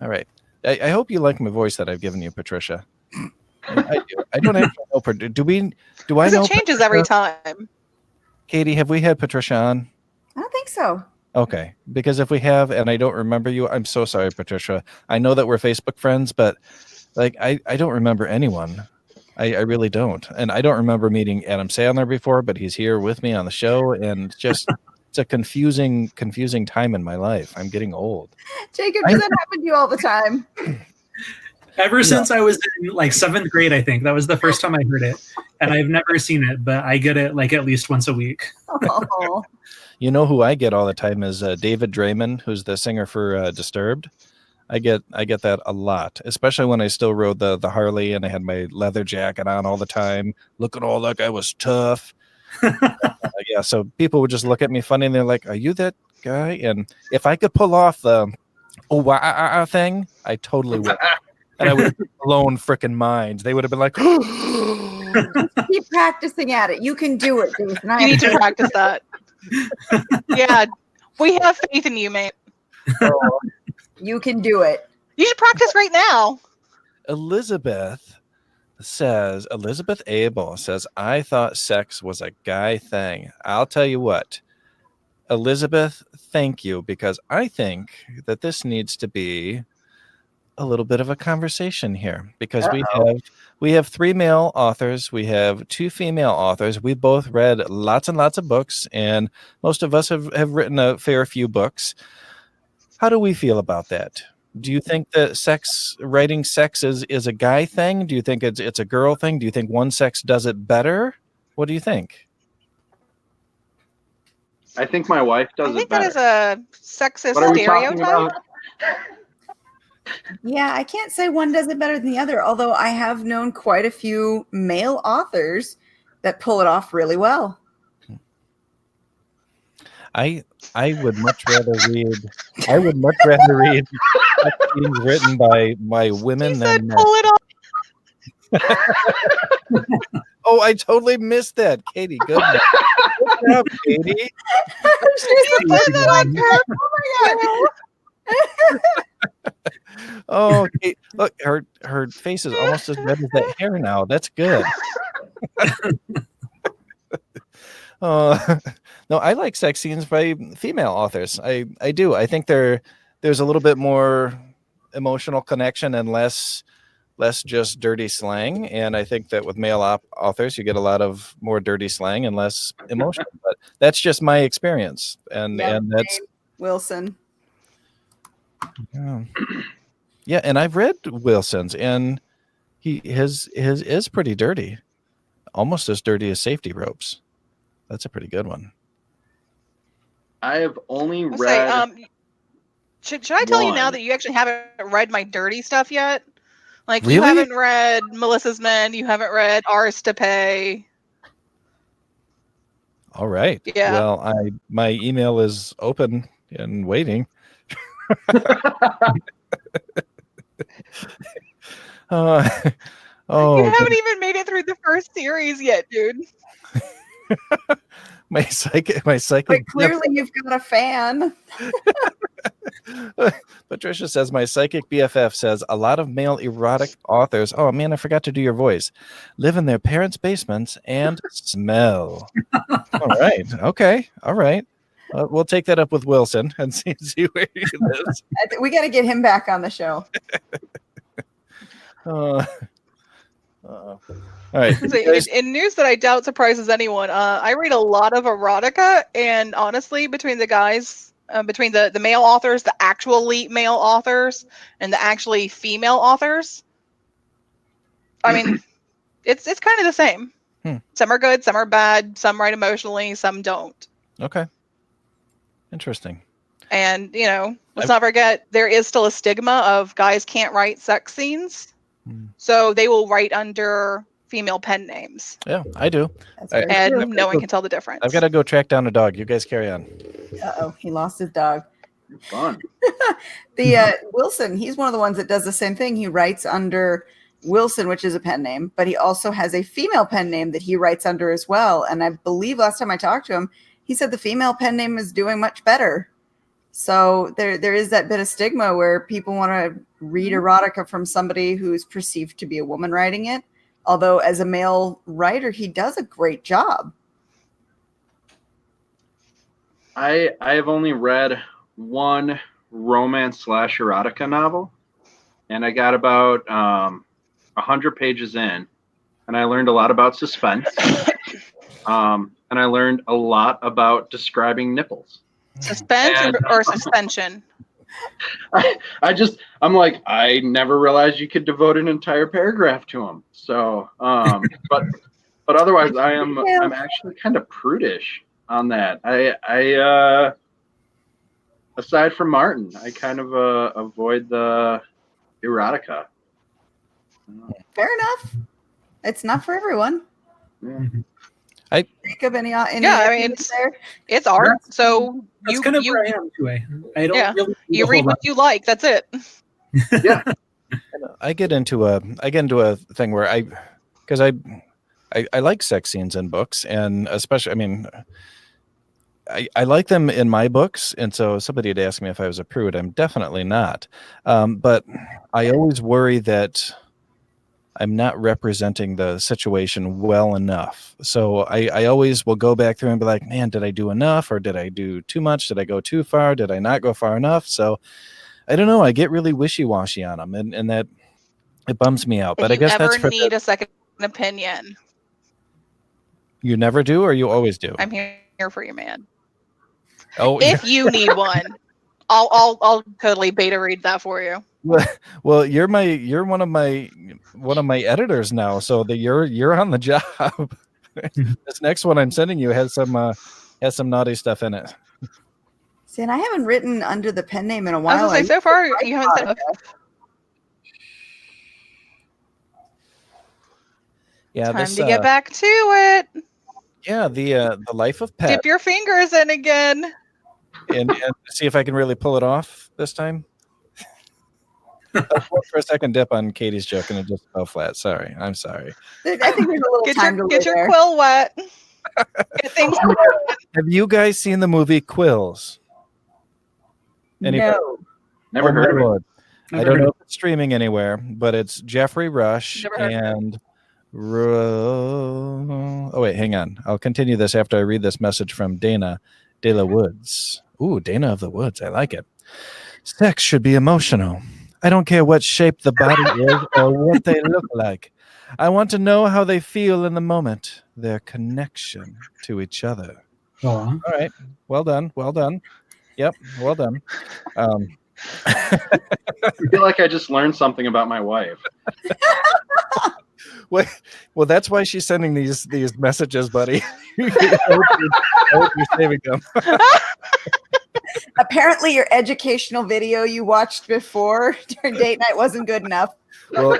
All right. I hope you like my voice that I've given you, Patricia. I do. I don't actually know. Do I know? It changes Patricia? every time. Katie, have we had Patricia on? I don't think so. Okay. Because if we have and I don't remember you, I'm so sorry, Patricia. I know that we're Facebook friends, but like I don't remember anyone. I really don't. And I don't remember meeting Adam Sandler before, but he's here with me on the show, and just it's a confusing time in my life. I'm getting old. Jacob, does that happen to you all the time? Ever since I was in like 7th grade, I think that was the first time I heard it, and I've never seen it, but I get it like at least once a week. Oh. You know who I get all the time is David Draymond, who's the singer for Disturbed. I get that a lot, especially when I still rode the Harley and I had my leather jacket on all the time. Look at all that guy was tough. Yeah, so people would just look at me funny, and they're like, "Are you that guy?" And if I could pull off the thing, I totally would. And I would have blown freaking minds. They would have been like, Keep practicing at it. You can do it, Jason. You need to practice that. Yeah, we have faith in you, mate. You can do it. You should practice right now. Elizabeth Abel says, I thought sex was a guy thing. I'll tell you what, Elizabeth, thank you, because I think that this needs to be a little bit of a conversation here, because we have 3 male authors, we have 2 female authors. We both read lots and lots of books, and most of us have written a fair few books. How do we feel about that? Do you think that writing sex is a guy thing? Do you think it's a girl thing? Do you think one sex does it better? What do you think? I think my wife I does it think that better. is a sexist What are we talking stereotype. about? Yeah, I can't say one does it better than the other, although I have known quite a few male authors that pull it off really well. I would much rather read. I would much rather read sex scenes written by women He than said, men. "Pull it off." Oh, I totally missed that, Katie. Good job, Katie. You said that on purpose. Oh, Kate, look, her face is almost as red as that hair now. That's good. No, I like sex scenes by female authors. I do. I think there's a little bit more emotional connection and less just dirty slang. And I think that with male authors, you get a lot of more dirty slang and less emotion. But that's just my experience, and that's Wilson. Yeah, and I've read Wilson's, and his is pretty dirty, almost as dirty as Safety Ropes. That's a pretty good one. I have only I'll read. say, should I tell you now one. that you actually haven't read my dirty stuff yet? Like, you Really? haven't read Melissa's Men, you haven't read Ours to Pay. All right. Yeah. Well, my email is open and waiting. Oh, You haven't even made it through the first series yet, dude. my psychic. But clearly, you've got a fan. Patricia says my psychic BFF says a lot of male erotic authors. Oh man, I forgot to do your voice. Live in their parents' basements and smell. All right. Okay. All right. We'll take that up with Wilson and see where he lives. We got to get him back on the show. All right. So, in news that I doubt surprises anyone, I read a lot of erotica, and honestly, between the guys, between the male authors, the actually male authors, and the actually female authors, I mean, it's kind of the same. Some are good, some are bad, some write emotionally, some don't. Okay. Interesting. And, let's not forget, there is still a stigma of guys can't write sex scenes. So they will write under female pen names. Yeah, I do. And no one can tell the difference. I've got to go track down a dog. You guys carry on. Uh-oh, he lost his dog. Fun. Wilson, he's one of the ones that does the same thing. He writes under Wilson, which is a pen name, but he also has a female pen name that he writes under as well. And I believe last time I talked to him, he said the female pen name is doing much better. So there is that bit of stigma where people want to read erotica from somebody who's perceived to be a woman writing it. Although as a male writer, he does a great job. I have only read one romance / erotica novel, and I got about 100 pages in, and I learned a lot about suspense, and I learned a lot about describing nipples. Suspense or suspension? I'm like, I never realized you could devote an entire paragraph to them. So, but otherwise, I'm actually kind of prudish on that. I aside from Martin, I kind of avoid the erotica. Fair enough. It's not for everyone. Yeah. Jacob, any I mean, it's art. So that's kind of where I am too. I don't really you read what you like. That's it. Yeah. I get into a thing where because I like sex scenes in books, and especially, I mean, I like them in my books, and so somebody had asked me if I was a prude. I'm definitely not, but I always worry that I'm not representing the situation well enough. So I always will go back through and be like, man, did I do enough, or did I do too much? Did I go too far? Did I not go far enough? So I don't know. I get really wishy-washy on them, and that it bums me out. But I guess that's for need a second opinion. You never do, or you always do? I'm here for you, man. Oh, if you need one, I'll totally beta read that for you. Well, you're one of my editors now, so you're on the job. This next one I'm sending you has some naughty stuff in it. See, and I haven't written under the pen name in a I was while. gonna say, so far you haven't said enough. Yeah, Time to get back to it. Yeah, the Life of Pet. Dip your fingers in again. and see if I can really pull it off this time. For a second dip on Katie's joke and it just fell flat. Sorry. I'm sorry. I think there's a little time to get your there. quill wet. Get things. Have you guys seen the movie Quills? Anybody? No. Never heard of it. I don't know if it's streaming anywhere, but it's Jeffrey Rush and oh wait, hang on. I'll continue this after I read this message from Dana De La Woods. Ooh, Dana of the Woods. I like it. Sex should be emotional. I don't care what shape the body is or what they look like. I want to know how they feel in the moment, their connection to each other. All right. Well done. Well done. Yep. Well done. I feel like I just learned something about my wife. Well, that's why she's sending these messages, buddy. I hope you're saving them. Apparently, your educational video you watched before during date night wasn't good enough. Well,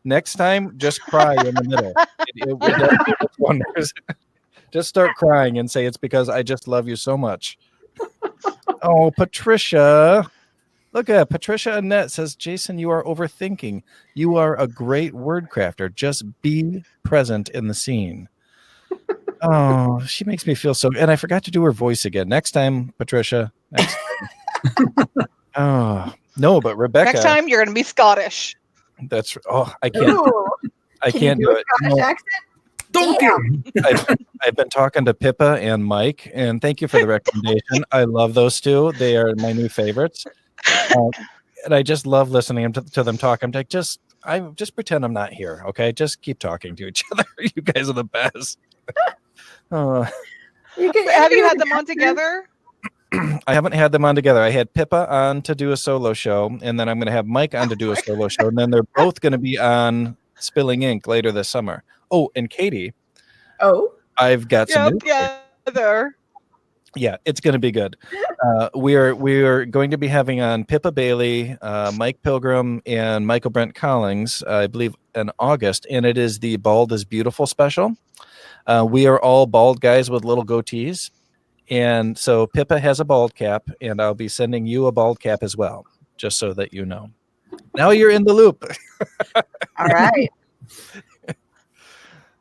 next time, just cry in the middle. It does wonders. Just start crying and say it's because I just love you so much. Oh, Patricia. Look at Patricia Annette says, Jason, you are overthinking. You are a great word crafter. Just be present in the scene. Oh, she makes me feel so. And I forgot to do her voice again. Next time, Patricia. Next time. Oh, no, but Rebekah. Next time, you're going to be Scottish. That's. Oh, I can't. Ooh. I can't do it. Scottish accent? I've been talking to Pippa and Mike, and thank you for the recommendation. I love those two. They are my new favorites. And I just love listening to them talk. I'm like, just pretend I'm not here, okay? Just keep talking to each other. You guys are the best. Have you had them on together? I haven't had them on together. I had Pippa on to do a solo show, and then I'm going to have Mike on to do a solo show, and then they're both going to be on Spilling Ink later this summer. Oh, and Katie. Oh. I've got some news. Together. Yeah, it's going to be good. We are going to be having on Pippa Bailey, Mike Pilgrim, and Michael Brent Collins, I believe, in August, and it is the Bald is Beautiful special. We are all bald guys with little goatees, and so Pippa has a bald cap, and I'll be sending you a bald cap as well, just so that you know. Now you're in the loop. All right.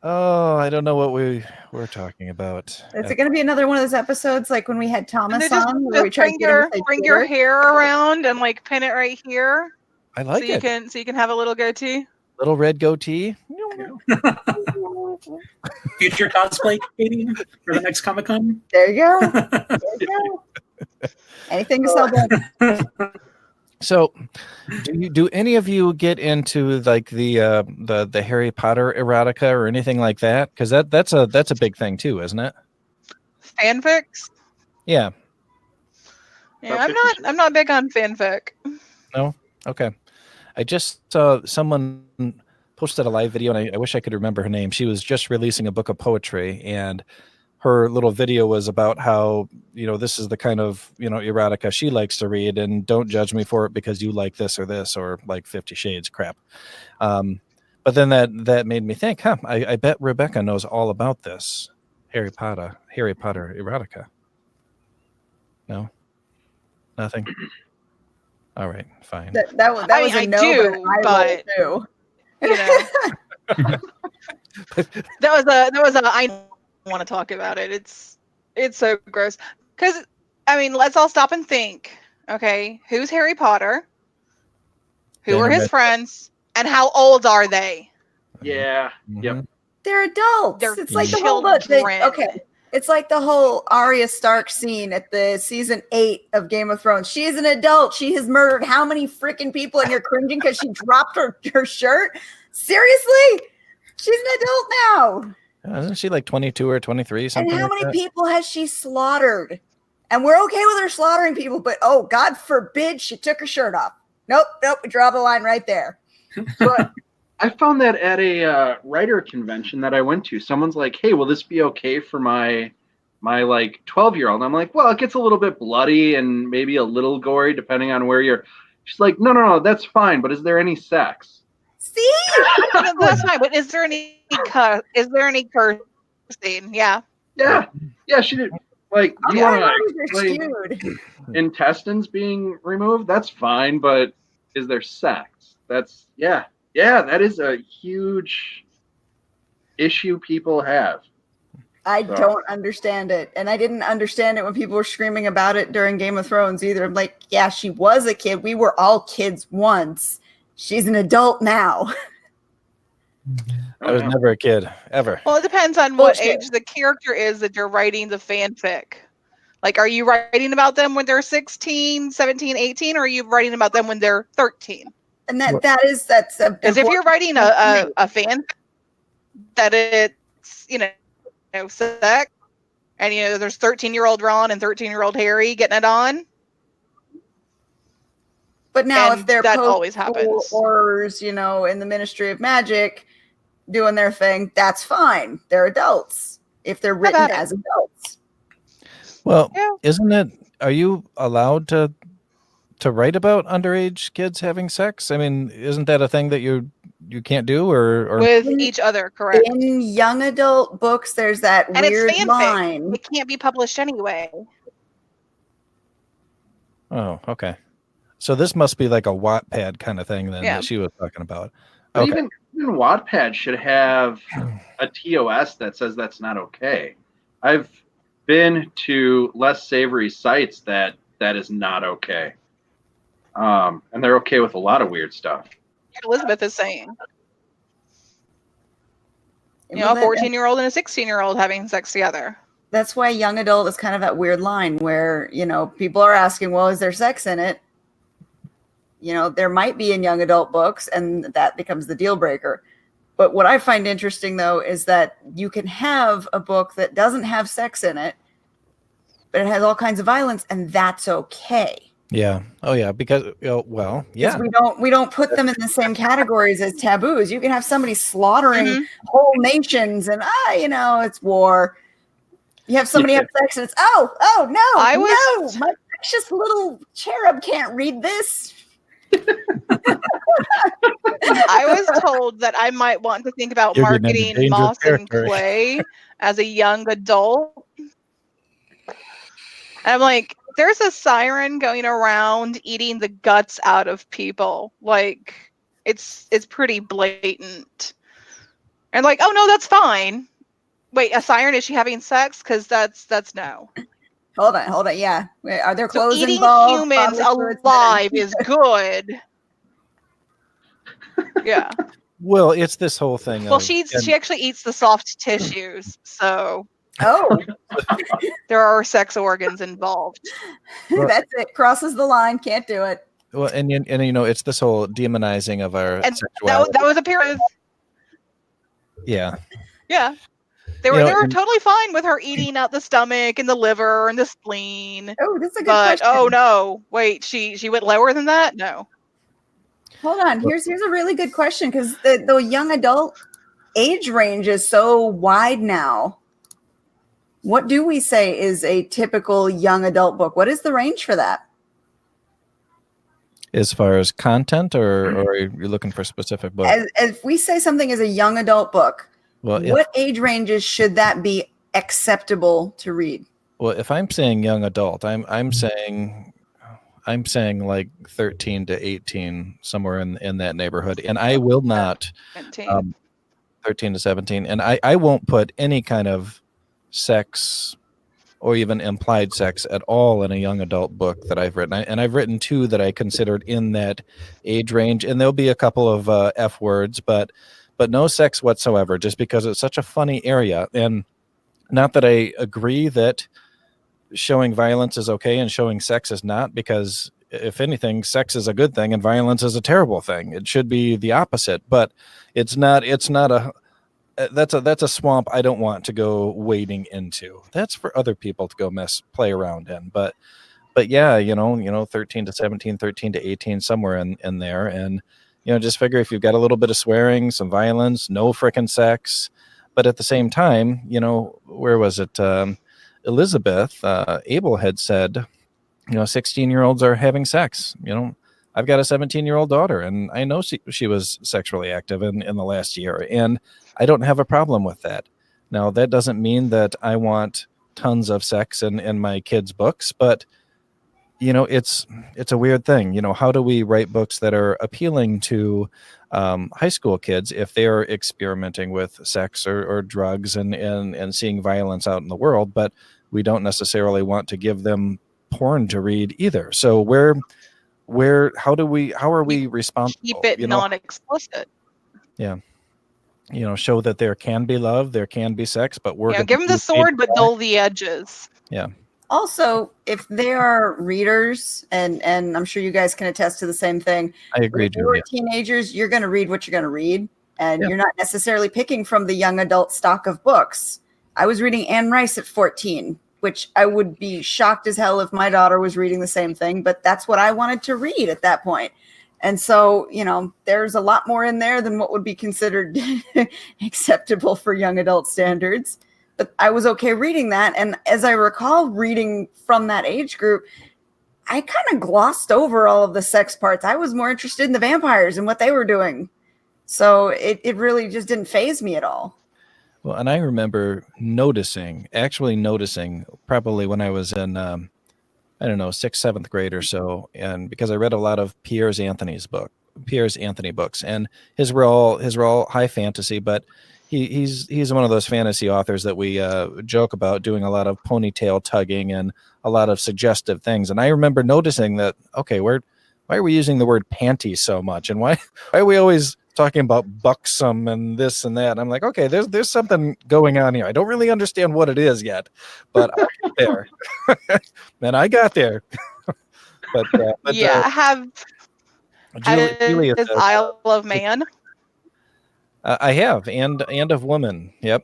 Oh, I don't know what we're talking about. Is it going to be another one of those episodes like when we had Thomas on, where we tried to bring your hair around and like pin it right here? I like it. So you can have a little goatee. Little red goatee. Future cosplay, Katie, for the next Comic-Con. There you go. There you go. Anything to sell that. So, do any of you get into like the Harry Potter erotica or anything like that? Because that's a big thing too, isn't it? Fanfics. Yeah. Yeah, I'm not big on fanfic. No. Okay. I just saw someone posted a live video, and I wish I could remember her name. She was just releasing a book of poetry, and her little video was about how, this is the kind of, erotica she likes to read, and don't judge me for it because you like this or like 50 Shades crap. But then that made me think, I bet Rebekah knows all about this Harry Potter erotica. No? Nothing? All right, fine. That was a no, do, but too. That was a I don't want to talk about it. It's so gross. Because let's all stop and think. Okay, who's Harry Potter? Who are his friends? And how old are they? Yeah. Yep. They're adults. It's like the whole okay. It's like the whole Arya Stark scene at the season 8 of Game of Thrones. She is an adult. She has murdered how many freaking people, and you're cringing because she dropped her shirt? Seriously? She's an adult now. Isn't she like 22 or 23? Something. And how many people has she slaughtered? And we're okay with her slaughtering people, but oh, God forbid she took her shirt off. Nope, we draw the line right there. But I found that at a writer convention that I went to. Someone's like, "Hey, will this be okay for my like 12-year-old?" I'm like, "Well, it gets a little bit bloody and maybe a little gory depending on where you're." She's like, "No, that's fine. But is there any sex?" See? No, that's fine. But is there any cursing? Yeah. Yeah. She did. Like, you want to explain skewed. intestines being removed? That's fine. But is there sex? That's that is a huge issue people have. I don't understand it. And I didn't understand it when people were screaming about it during Game of Thrones either. I'm like, yeah, she was a kid. We were all kids once. She's an adult now. I was never a kid, ever. Well, it depends on what age the character is that you're writing the fanfic. Like, are you writing about them when they're 16, 17, 18, or are you writing about them when they're 13? And that's a because if you're writing a fan that it's sex, and there's 13-year-old Ron and 13-year-old Harry getting it on. But now if they're that always happens, horrors, in the Ministry of Magic doing their thing, that's fine. They're adults if they're written as adults. Well, isn't it? Are you allowed to write about underage kids having sex? I mean, isn't that a thing that you can't do or with each other? Correct. In young adult books, there's that weird line. It can't be published anyway. Oh, okay. So this must be like a Wattpad kind of thing then that she was talking about. Okay. Even Wattpad should have a TOS that says that's not okay. I've been to less savory sites that is not okay. And they're okay with a lot of weird stuff. Elizabeth is saying. A 14-year-old and a 16-year-old having sex together. That's why young adult is kind of that weird line where, people are asking, well, is there sex in it? There might be in young adult books, and that becomes the deal breaker. But what I find interesting, though, is that you can have a book that doesn't have sex in it, but it has all kinds of violence, and that's okay. Yeah. Oh, yeah. Because, yeah. We don't put them in the same categories as taboos. You can have somebody slaughtering whole nations, and it's war. You have somebody have sex, and it's no, my precious little cherub can't read this. I was told that I might want to think about marketing Moss and Clay as a young adult. And I'm like, there's a siren going around eating the guts out of people. Like, it's pretty blatant. And like, oh no, that's fine. Wait, a siren? Is she having sex? Because that's no. Hold on. Yeah, are there clothes eating involved? Humans alive is good. Yeah. Well, it's this whole thing. Well, she actually eats the soft tissues, so. Oh. There are sex organs involved. That's it. Crosses the line. Can't do it. Well, and it's this whole demonizing of our sexuality. That was a period. Yeah. Yeah. They were totally fine with her eating out the stomach and the liver and the spleen. Oh, that's a good question. Oh no, wait, she went lower than that? No. Hold on. Here's a really good question, because the young adult age range is so wide now. What do we say is a typical young adult book? What is the range for that? As far as content, or are you looking for specific books? If we say something is a young adult book, what age ranges should that be acceptable to read? Well, if I'm saying young adult, I'm saying like 13 to 18, somewhere in that neighborhood. And I will not 13 to 17, and I won't put any kind of sex or even implied sex at all in a young adult book that I've written. And I've written 2 that I considered in that age range, and there'll be a couple of F words, but no sex whatsoever, just because it's such a funny area. And not that I agree that showing violence is okay and showing sex is not, because if anything, sex is a good thing and violence is a terrible thing. It should be the opposite, but it's not that's a swamp I don't want to go wading into. That's for other people to go play around in. But yeah, 13 to 17, 13 to 18, somewhere in there. And, just figure if you've got a little bit of swearing, some violence, no frickin' sex. But at the same time, where was it? Elizabeth Abel had said, 16-year-olds are having sex. I've got a 17-year-old daughter, and I know she was sexually active in the last year, and I don't have a problem with that. Now, that doesn't mean that I want tons of sex in my kids' books, but it's a weird thing. How do we write books that are appealing to high school kids if they're experimenting with sex or drugs and seeing violence out in the world, but we don't necessarily want to give them porn to read either? So how are we responsible? Keep it non-explicit. Yeah. Show that there can be love, there can be sex, but we're give them the sword, but dull the edges. Yeah. Also, if they are readers, and I'm sure you guys can attest to the same thing. I agree, if you're Julia. teenagers, you're going to read what you're going to read, and you're not necessarily picking from the young adult stock of books. I was reading Anne Rice at 14, which I would be shocked as hell if my daughter was reading the same thing, but that's what I wanted to read at that point. And so, there's a lot more in there than what would be considered acceptable for young adult standards. But I was okay reading that. And as I recall reading from that age group, I kind of glossed over all of the sex parts. I was more interested in the vampires and what they were doing. So it really just didn't faze me at all. Well, and I remember actually noticing probably when I was in, 6th, 7th grade or so. And because I read a lot of Piers Anthony books, and his were all high fantasy, but he's one of those fantasy authors that we joke about doing a lot of ponytail tugging and a lot of suggestive things. And I remember noticing that, okay, why are we using the word panty so much? And why are we always talking about buxom and this and that? And I'm like, okay, there's something going on here. I don't really understand what it is yet, but I got there. And I got there. but I have Julia this says, Isle of Man. I have, and of woman. Yep.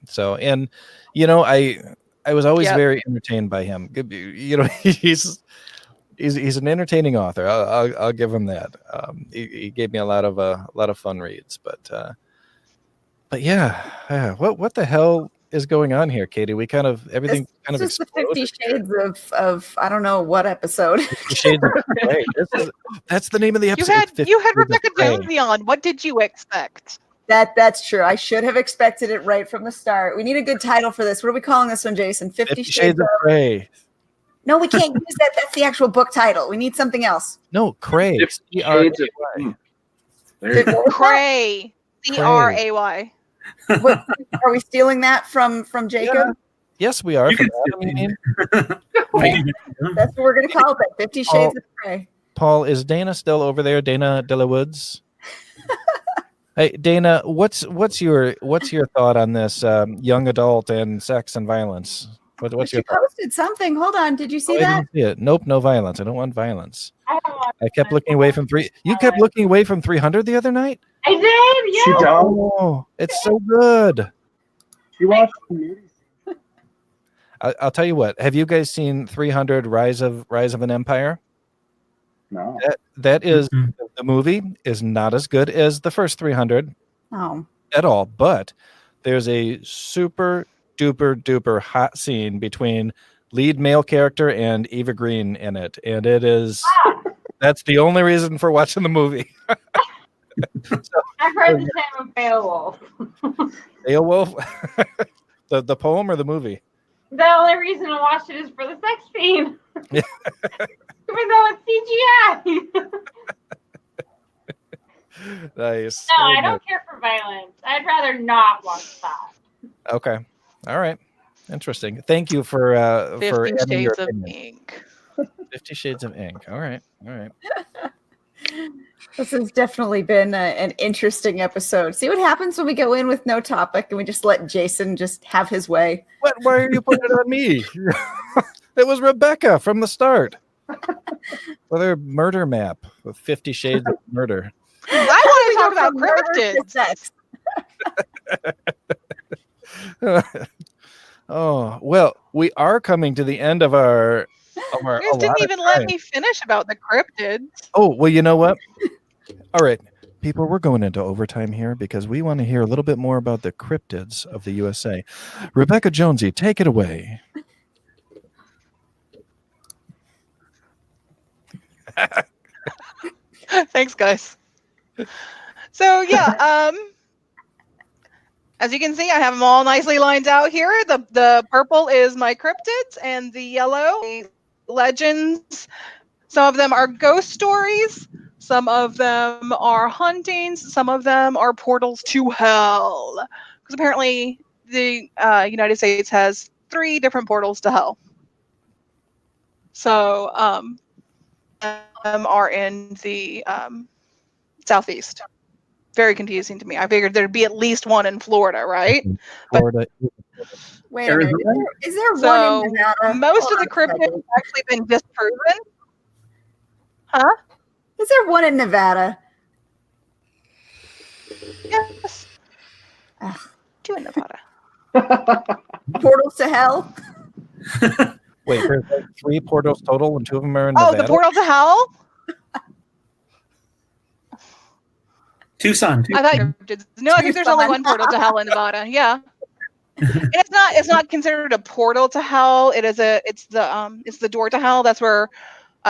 So, and I was always very entertained by him. He's an entertaining author. I'll give him that. He gave me a lot of fun reads. But yeah, what the hell is going on here, Katie? We everything this is the 50 Shades of I don't know what episode. 50 Shades of Cray. That's the name of the episode. You had Rebekah Jonesy on. What did you expect? That's true. I should have expected it right from the start. We need a good title for this. What are we calling this one, Jason? 50 Shades of Cray. No, we can't use that. That's the actual book title. We need something else. No, Cray. Shades of Cray. Cray. Are we stealing that from Jacob? Yeah. Yes, we are. That's what we're going to call it. 50 Shades of Cray. Paul, is Dana still over there? Dana de la Woods. Hey, Dana, what's your thought on this young adult and sex and violence? What's your thought? Posted something. Hold on. Did you see that? I didn't see it. Nope, no violence. I don't want violence. I kept looking away from You kept looking away from 300 the other night? I did, yeah. She don't. Oh, it's so good. She watched the movie. I'll tell you what. Have you guys seen 300 Rise of an Empire? No. That is the movie is not as good as the first 300 at all, but there's a super duper hot scene between lead male character and Eva Green in it, and it is that's the only reason for watching the movie. I've heard the same of Beowulf. Beowulf? the poem or the movie? The only reason to watch it is for the sex scene. Yeah. Even though it's CGI. Nice. No, I don't care for violence. I'd rather not watch that. Okay. All right. Interesting. Thank you for 50 adding your Shades of opinion. Ink. 50 Shades of Ink. All right. This has definitely been an interesting episode. See what happens when we go in with no topic and we just let Jason just have his way. What? Why are you putting it on me? It was Rebekah from the start. With her murder map with 50 Shades of Murder. I want to talk about cryptids. Oh, well, we are coming to the end of our You guys didn't even let me finish about the cryptids. Oh, well, you know what? All right, people, we're going into overtime here because we want to hear a little bit more about the cryptids of the USA. Rebekah Jonesy, take it away. Thanks, guys. So yeah, as you can see, I have them all nicely lined out here. The purple is my cryptids, and the yellow legends. Some of them are ghost stories. Some of them are hauntings. Some of them are portals to hell. Because apparently the United States has 3 different portals to hell. So them are in the southeast. Very confusing to me. I figured there'd be at least one in Florida, right? Florida. Wait a minute. Is there So one in Nevada? most of the cryptids have actually been disproven. Huh? Is there one in Nevada? Yes. Ugh. 2 in Nevada. Portals to hell? Wait, there's like 3 portals total, and 2 of them are in Nevada? Oh, the portal to hell? Tucson. I thought you did. No, I think there's only one portal to hell in Nevada. Yeah. And it's not considered a portal to hell. It's the door to hell. That's where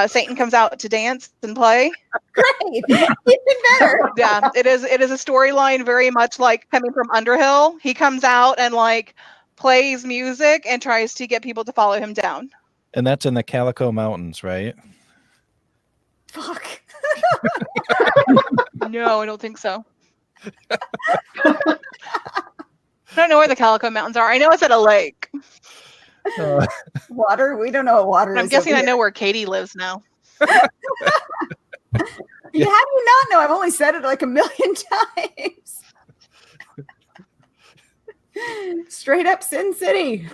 Satan comes out to dance and play. Great. Even better. Yeah, it is a storyline very much like Coming from Underhill. He comes out and like plays music and tries to get people to follow him down. And that's in the Calico Mountains, right? Fuck. No, I don't think so. I don't know where the Calico Mountains are. I know it's at a lake. Water? We don't know what water is. I'm guessing I know where Katie lives now. How do you not know? I've only said it like 1,000,000 times. Straight up Sin City.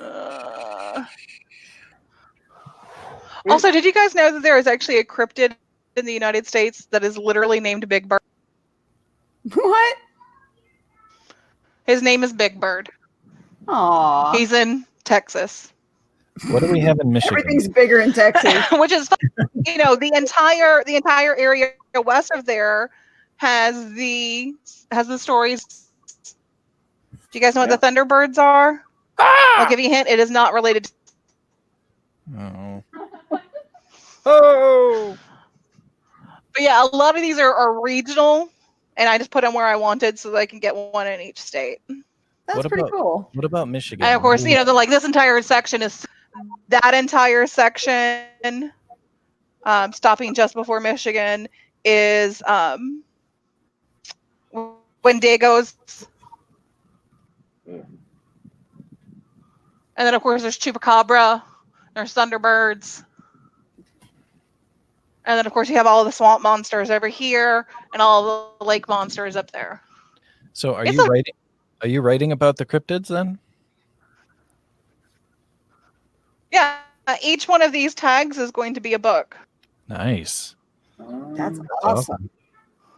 Also, did you guys know that there is actually a cryptid in the United States that is literally named Big Bird? What? His name is Big Bird. Aww. He's in Texas. What do we have in Michigan? Everything's bigger in Texas. Which is, the entire area west of there has the stories. Do you guys know what the Thunderbirds are? I'll give you a hint. It is not related to. Oh. Oh. But yeah, a lot of these are regional, and I just put them where I wanted so that I can get one in each state. That's pretty cool. What about Michigan? And of course, this entire section is that entire section, stopping just before Michigan, is Wendigos. And then, of course, there's Chupacabra, there's Thunderbirds. And then, of course, you have all the swamp monsters over here and all the lake monsters up there. So are you writing about the cryptids then? Yeah, each one of these tags is going to be a book. Nice. That's awesome.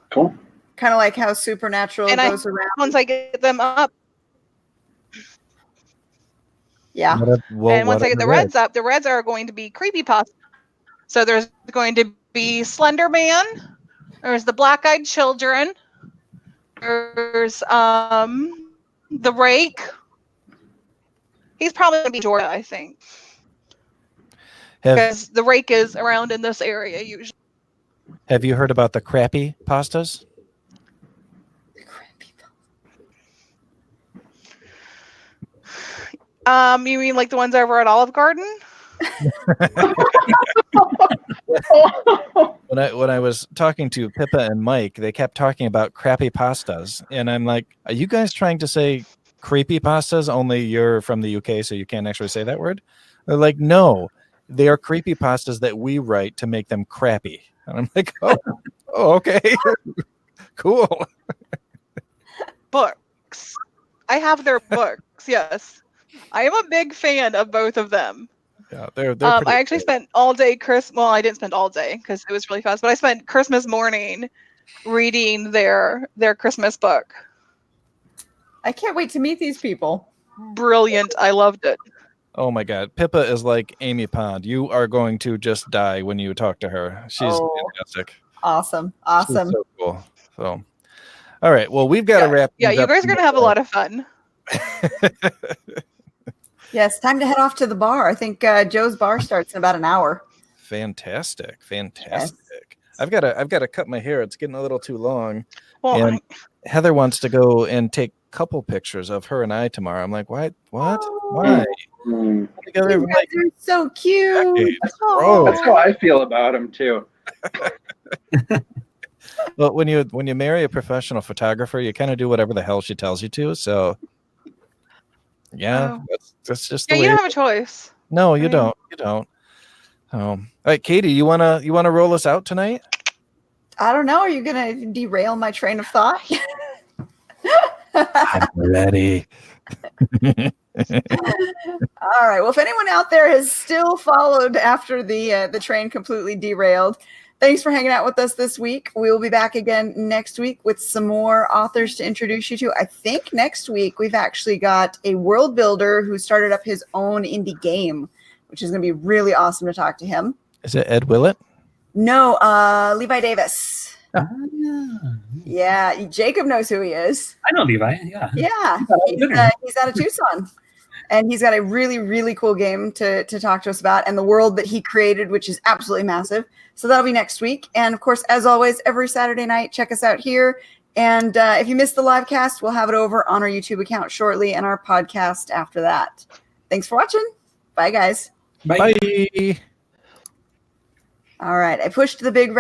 Cool. Kind of like how Supernatural goes around. Once I get them up. Yeah. And once I get the reds up, the reds are going to be creepypasta. So there's going to be Slender Man. There's the Black-Eyed Children. There's the Rake. He's probably going to be Georgia, I think. Because the Rake is around in this area usually. Have you heard about the crappy pastas? You mean like the ones over at Olive Garden? When I was talking to Pippa and Mike, they kept talking about crappy pastas, and I'm like, "Are you guys trying to say creepy pastas? Only you're from the UK, so you can't actually say that word?" They're like, "No, they are creepy pastas that we write to make them crappy." And I'm like, "Oh, okay, cool." Books. I have their books. Yes. I am a big fan of both of them. Yeah, they're I actually spent all day Well, I didn't spend all day because it was really fast, but I spent Christmas morning reading their Christmas book. I can't wait to meet these people. Brilliant. I loved it. Oh my God, Pippa is like Amy Pond. You are going to just die when you talk to her. She's fantastic. Awesome. She's so cool. So, all right. Well, we've got to wrap. Yeah, things you up guys are gonna have a lot of fun. Yes, time to head off to the bar. I think Joe's bar starts in about an hour. Fantastic. Yes. I've got to cut my hair. It's getting a little too long. Well, And Heather wants to go and take couple pictures of her and I tomorrow. I'm like, what? Why? Together, You guys are so cute. That's how I feel about him too. Well, when you marry a professional photographer, you kind of do whatever the hell she tells you to. So, yeah, that's just the way. You don't have a choice. No, you don't. You don't. All right, Katie, you wanna roll us out tonight? I don't know. Are you gonna derail my train of thought? I'm ready. All right. Well, if anyone out there has still followed after the train completely derailed, thanks for hanging out with us this week. We will be back again next week with some more authors to introduce you to. I think next week we've actually got a world builder who started up his own indie game, which is going to be really awesome to talk to him. Is it Ed Willett? No, Levi Davis. Yeah, Jacob knows who he is. I know Levi. Yeah. He's out of Tucson, and he's got a really, really cool game to talk to us about, and the world that he created, which is absolutely massive. So that'll be next week. And of course, as always, every Saturday night, check us out here. And if you missed the live cast, we'll have it over on our YouTube account shortly and our podcast after that. Thanks for watching. Bye, guys. Bye. Bye. All right, I pushed the big red